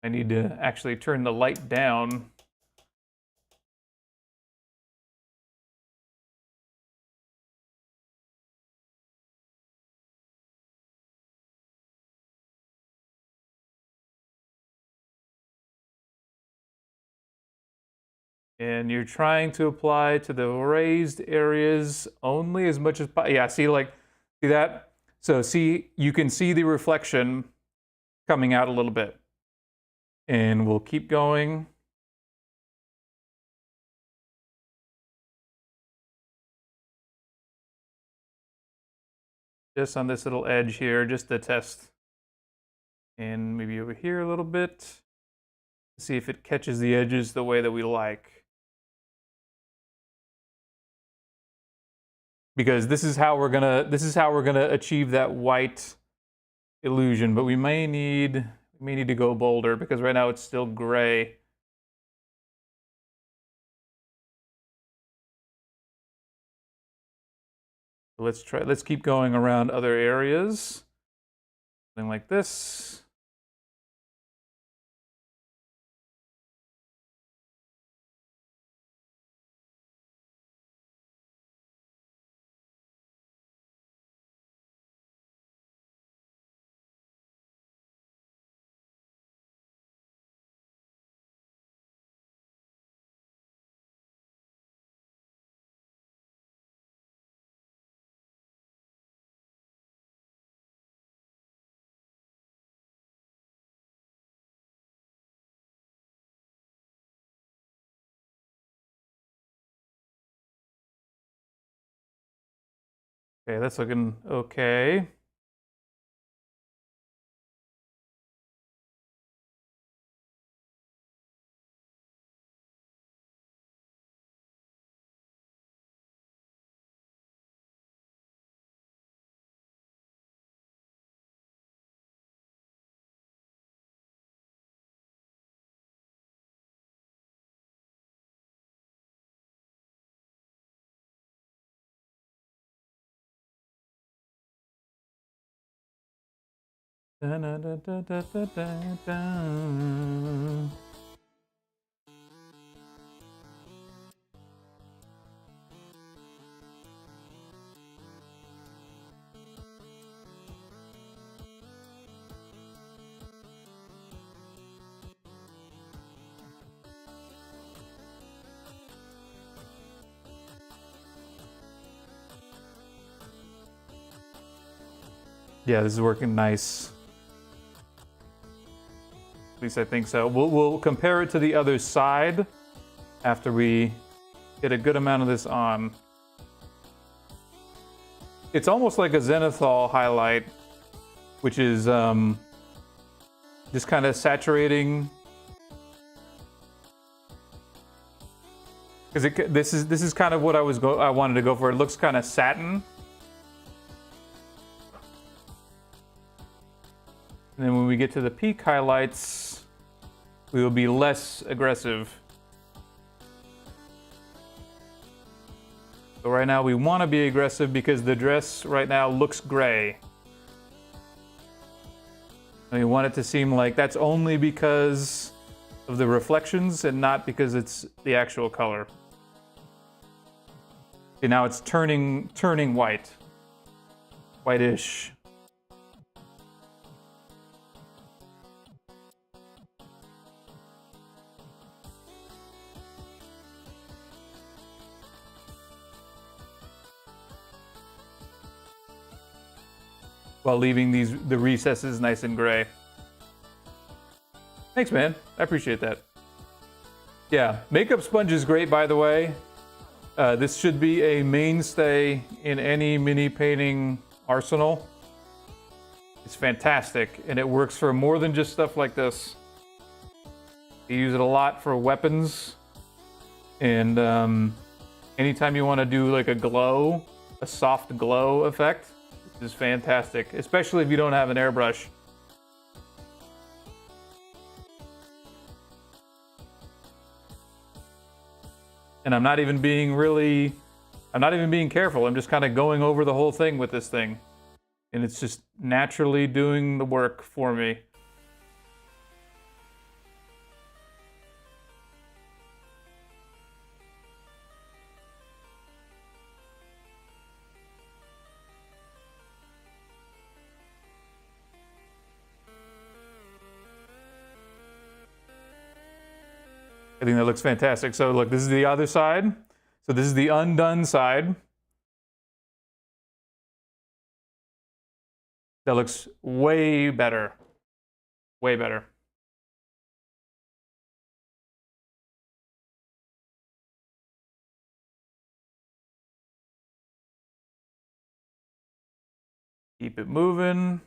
I need to actually turn the light down. And you're trying to apply to the raised areas only as much as possible. Yeah, see that? So see, you can see the reflection coming out a little bit. And we'll keep going. Just on this little edge here, just to test. And maybe over here a little bit. See if it catches the edges the way that we like. Because this is how we're gonna achieve that white illusion, but we may need to go bolder because right now it's still gray. Let's keep going around other areas. Something like this. Okay, that's looking okay. Da-na-da-da-da-da-da. Yeah, this is working nice. At least I think so. We'll compare it to the other side after we get a good amount of this on. It's almost like a zenithal highlight, which is just kind of saturating. Because this is kind of what I wanted to go for. It looks kind of satin. And then when we get to the peak highlights, we will be less aggressive. So right now we want to be aggressive because the dress right now looks gray. And we want it to seem like that's only because of the reflections and not because it's the actual color. Okay, now it's turning white. Whitish. While leaving the recesses nice and gray. Thanks, man. I appreciate that. Yeah, makeup sponge is great, by the way. This should be a mainstay in any mini painting arsenal. It's fantastic, and it works for more than just stuff like this. You use it a lot for weapons, and anytime you want to do like a soft glow effect, this is fantastic, especially if you don't have an airbrush. And I'm not even being careful. I'm just kind of going over the whole thing with this thing. And it's just naturally doing the work for me. I think that looks fantastic. So look, this is the other side. So this is the undone side. That looks way better. Way better. Keep it moving.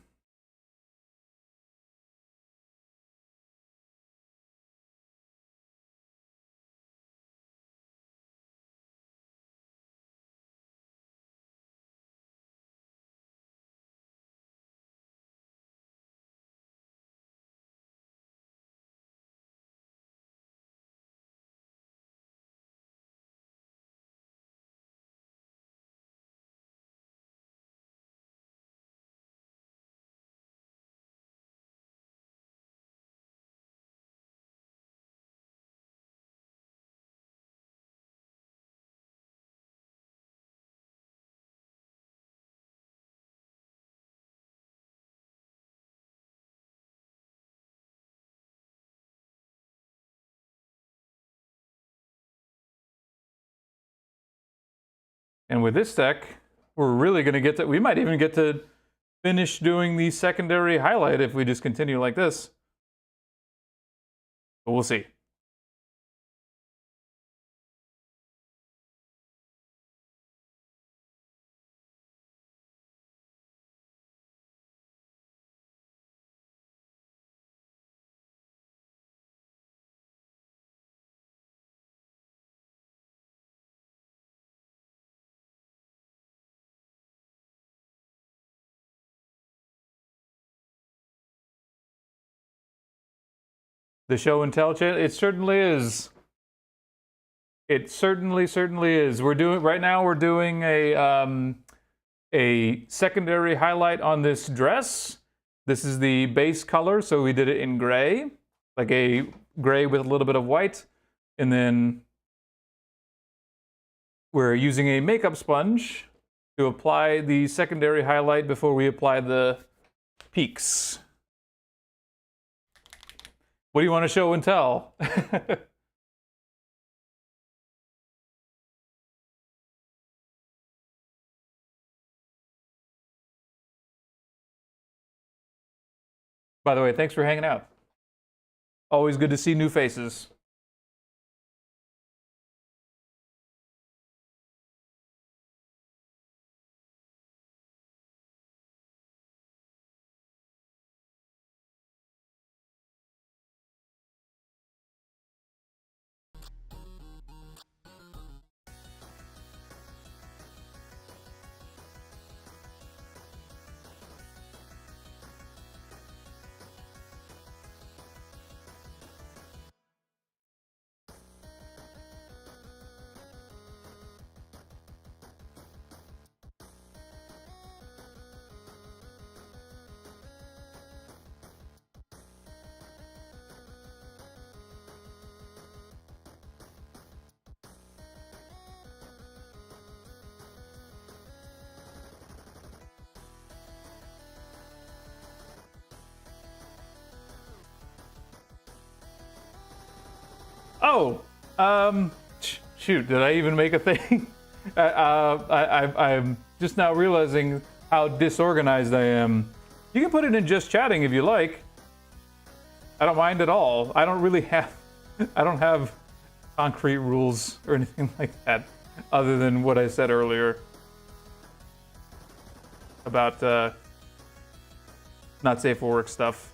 And with this deck, we're really going to get to, we might even get to finish doing the secondary highlight if we just continue like this. But we'll see. The show and tell channel, it certainly is. It certainly is. We're doing right now. We're doing a secondary highlight on this dress. This is the base color, so we did it in gray, like a gray with a little bit of white, and then we're using a makeup sponge to apply the secondary highlight before we apply the peaks. What do you want to show and tell? By the way, thanks for hanging out. Always good to see new faces. Oh, shoot, did I even make a thing? I'm just now realizing how disorganized I am. You can put it in just chatting if you like. I don't mind at all. I don't really have, I don't have concrete rules or anything like that, other than what I said earlier about not safe for work stuff.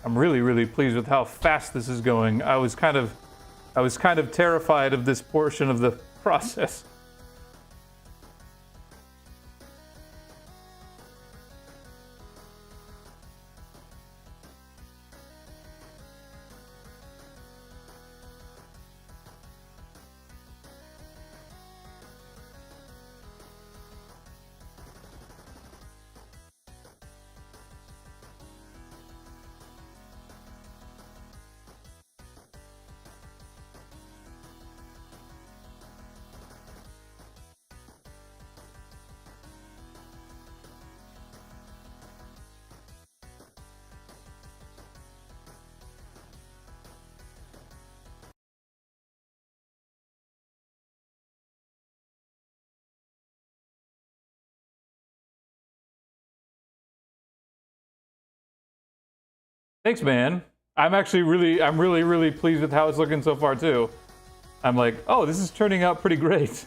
I'm really, really pleased with how fast this is going. I was kind of terrified of this portion of the process. Thanks, man. I'm really, really pleased with how it's looking so far too. I'm like, oh, this is turning out pretty great.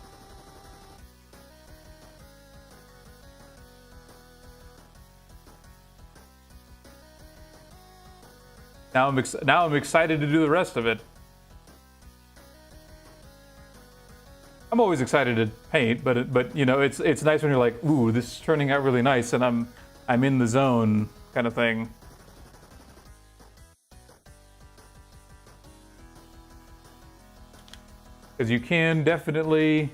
Now I'm excited to do the rest of it. I'm always excited to paint, but you know, it's nice when you're like, ooh, this is turning out really nice, and I'm in the zone kind of thing. Because you can definitely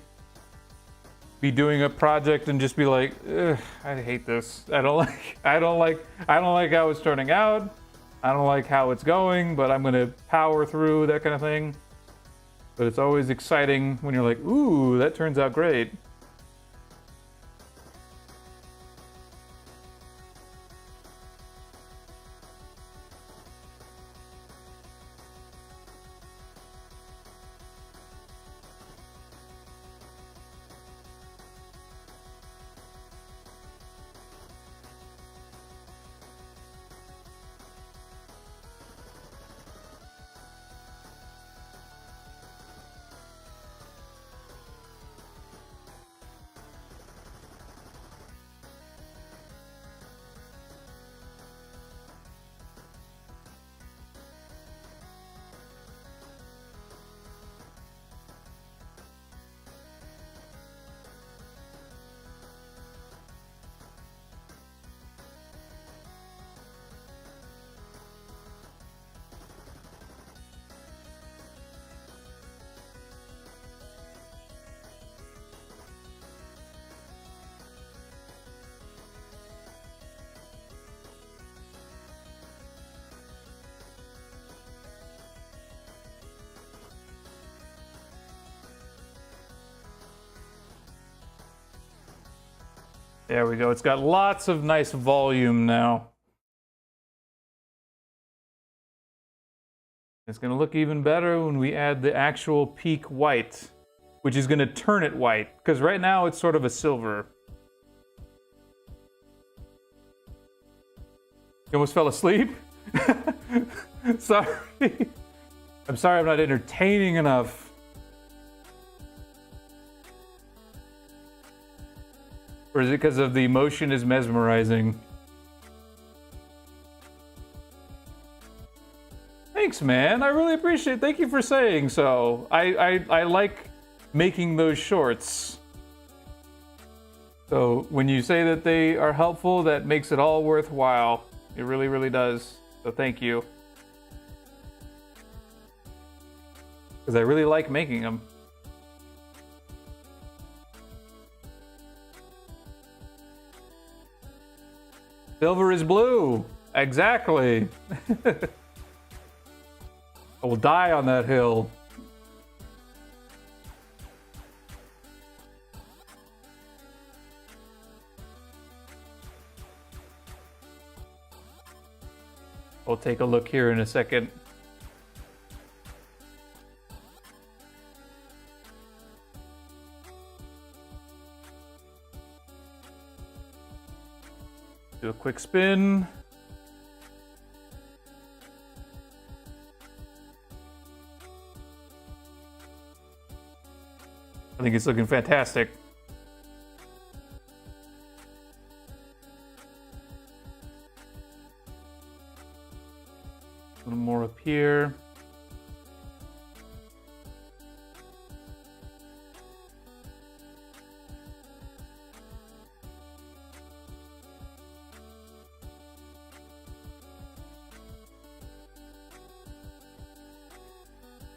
be doing a project and just be like, I hate this. I don't like how it's turning out. I don't like how it's going, but I'm gonna power through, that kind of thing. But it's always exciting when you're like, ooh, that turns out great. There we go. It's got lots of nice volume now. It's going to look even better when we add the actual peak white, which is going to turn it white, because right now it's sort of a silver. You almost fell asleep? Sorry. I'm sorry I'm not entertaining enough. Or is it because of the emotion is mesmerizing? Thanks, man. I really appreciate it. Thank you for saying so. I like making those shorts. So when you say that they are helpful, that makes it all worthwhile. It really, really does. So thank you. Because I really like making them. Silver is blue. Exactly. I will die on that hill. We'll take a look here in a second. Do a quick spin. I think it's looking fantastic. A little more up here.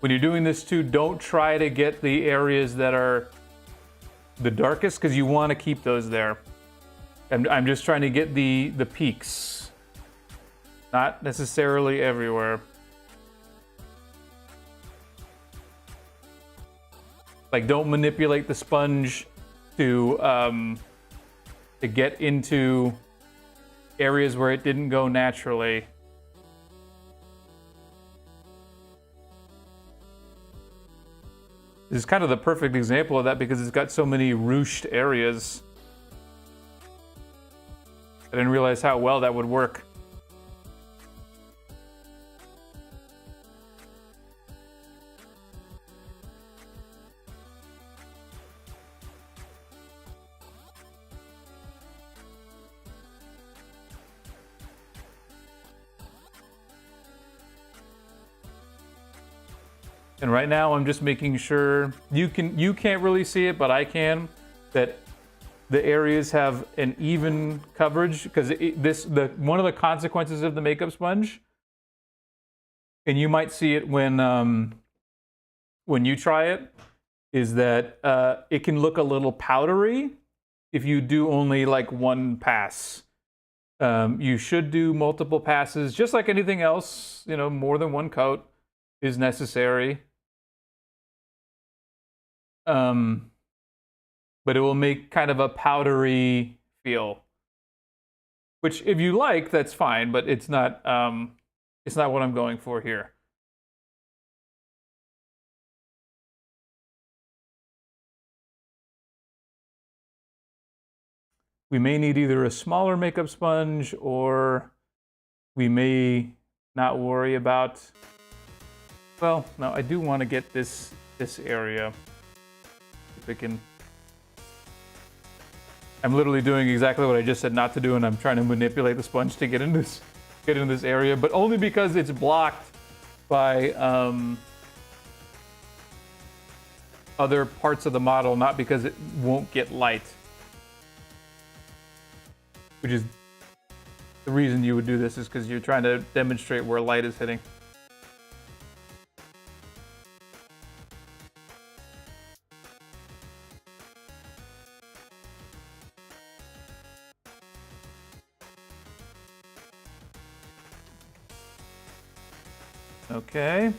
When you're doing this too, don't try to get the areas that are the darkest, because you want to keep those there. I'm just trying to get the peaks. Not necessarily everywhere. Like, don't manipulate the sponge to get into areas where it didn't go naturally. This is kind of the perfect example of that because it's got so many ruched areas. I didn't realize how well that would work. And right now I'm just making sure you can't really see it, but I can, that the areas have an even coverage, because one of the consequences of the makeup sponge, and you might see it when you try it, is that it can look a little powdery if you do only like one pass. You should do multiple passes, just like anything else. You know, more than one coat is necessary. But it will make kind of a powdery feel, which if you like, that's fine, but it's not what I'm going for here. We may need either a smaller makeup sponge, or we may not worry about, well, no, I do want to get this area. If it can, I'm literally doing exactly what I just said not to do, and I'm trying to manipulate the sponge to get in this area, but only because it's blocked by other parts of the model, not because it won't get light. Which is the reason you would do this, is because you're trying to demonstrate where light is hitting. Okay.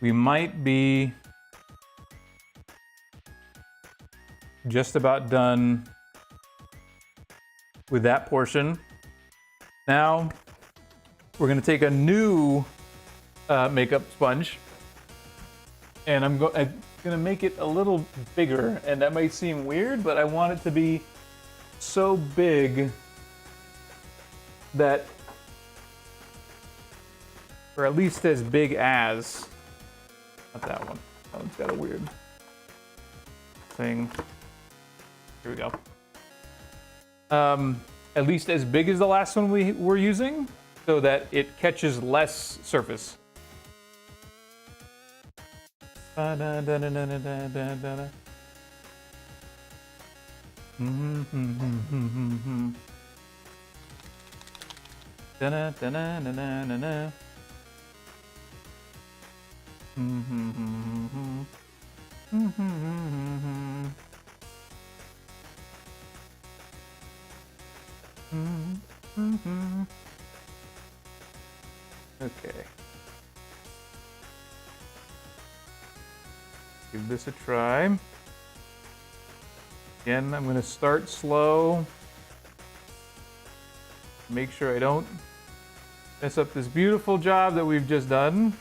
we might be just about done with that portion. Now we're going to take a new makeup sponge, and I'm going to make it a little bigger, and that might seem weird, but I want it to be so big that, or at least as big as, not that one. That one's got a weird thing. Here we go. At least as big as the last one we were using, so that it catches less surface. Okay. Give this a try. Again, I'm going to start slow. Make sure I don't mess up this beautiful job that we've just done.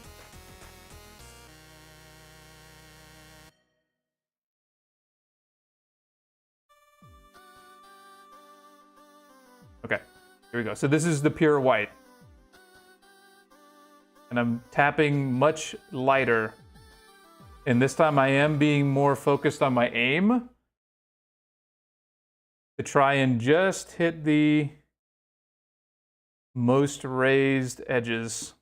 Okay, here we go. So this is the pure white. And I'm tapping much lighter. And this time I am being more focused on my aim to try and just hit the most raised edges.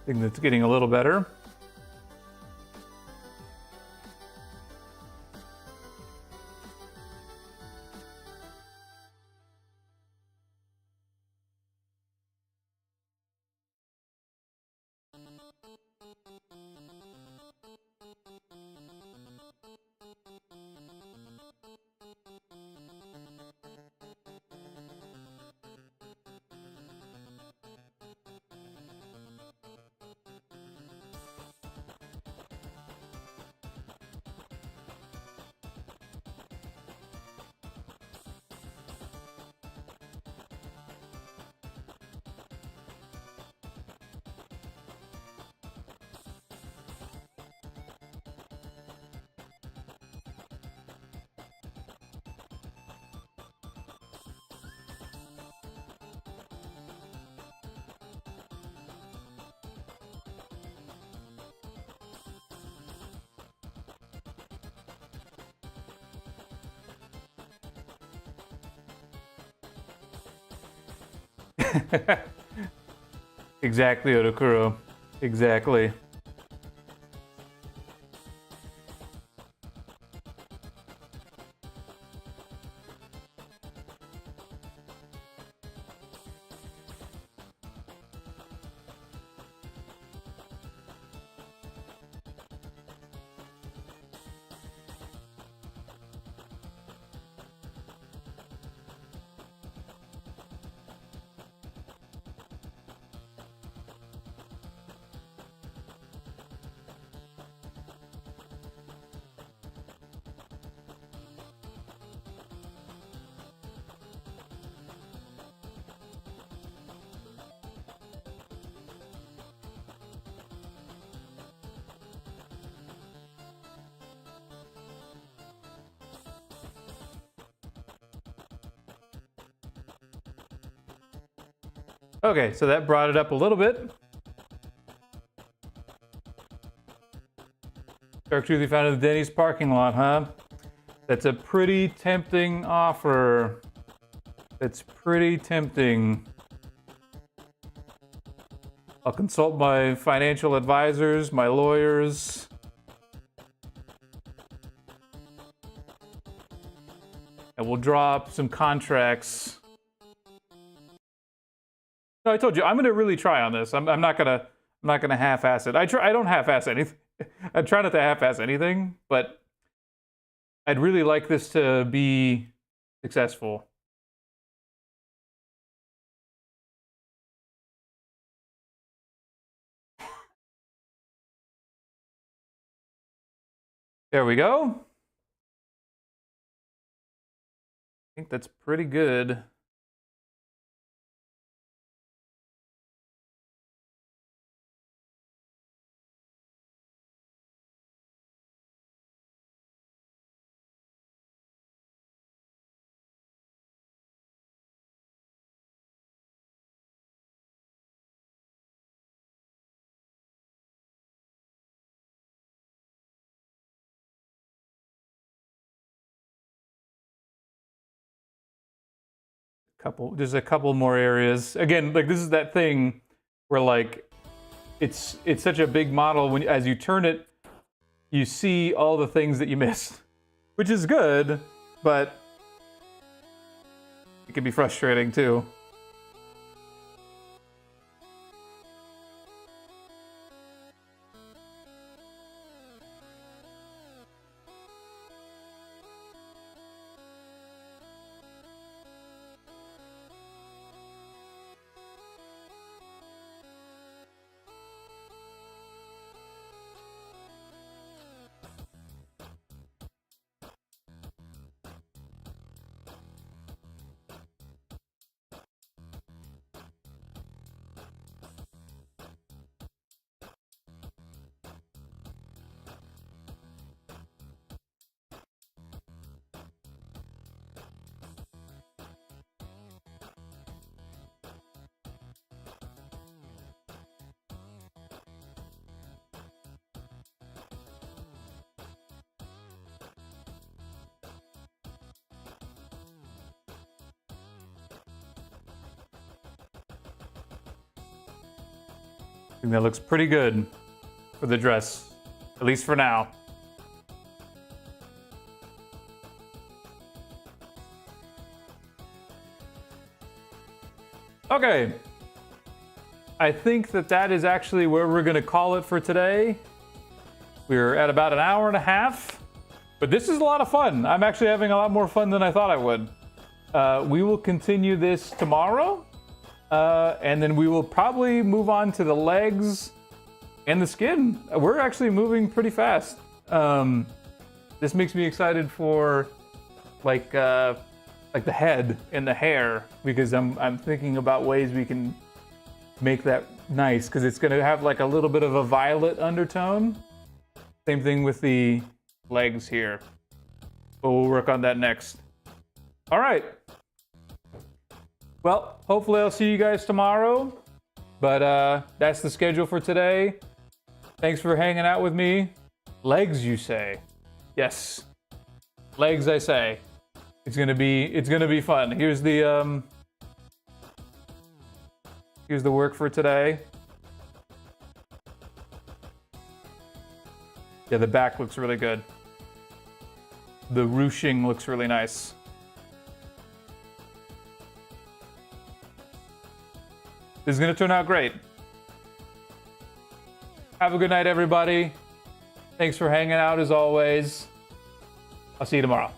I think that's getting a little better. Exactly, Odokuro. Exactly. Okay, so that brought it up a little bit. Dark Truth you found in the Denny's parking lot, huh? That's a pretty tempting offer. It's pretty tempting. I'll consult my financial advisors, my lawyers. And we'll draw up some contracts. No, I told you I'm gonna really try on this. I'm not gonna half-ass it. I don't half-ass anything. I try not to half-ass anything, but I'd really like this to be successful. There we go. I think that's pretty good. There's a couple more areas. Again, like this is that thing where like it's such a big model when as you turn it, you see all the things that you missed, which is good, but it can be frustrating too. I think that looks pretty good for the dress, at least for now. Okay, I think that is actually where we're gonna call it for today. We're at about an hour and a half, but this is a lot of fun. I'm actually having a lot more fun than I thought I would. We will continue this tomorrow. And then we will probably move on to the legs and the skin. We're actually moving pretty fast. This makes me excited for like the head and the hair because I'm thinking about ways we can make that nice because it's gonna have like a little bit of a violet undertone. Same thing with the legs here. But we'll work on that next. All right. Well, hopefully I'll see you guys tomorrow, but that's the schedule for today. Thanks for hanging out with me. Legs, you say? Yes, legs, I say. It's gonna be fun. Here's the Here's the work for today. Yeah, the back looks really good. The ruching looks really nice. This is going to turn out great. Have a good night, everybody. Thanks for hanging out as always. I'll see you tomorrow.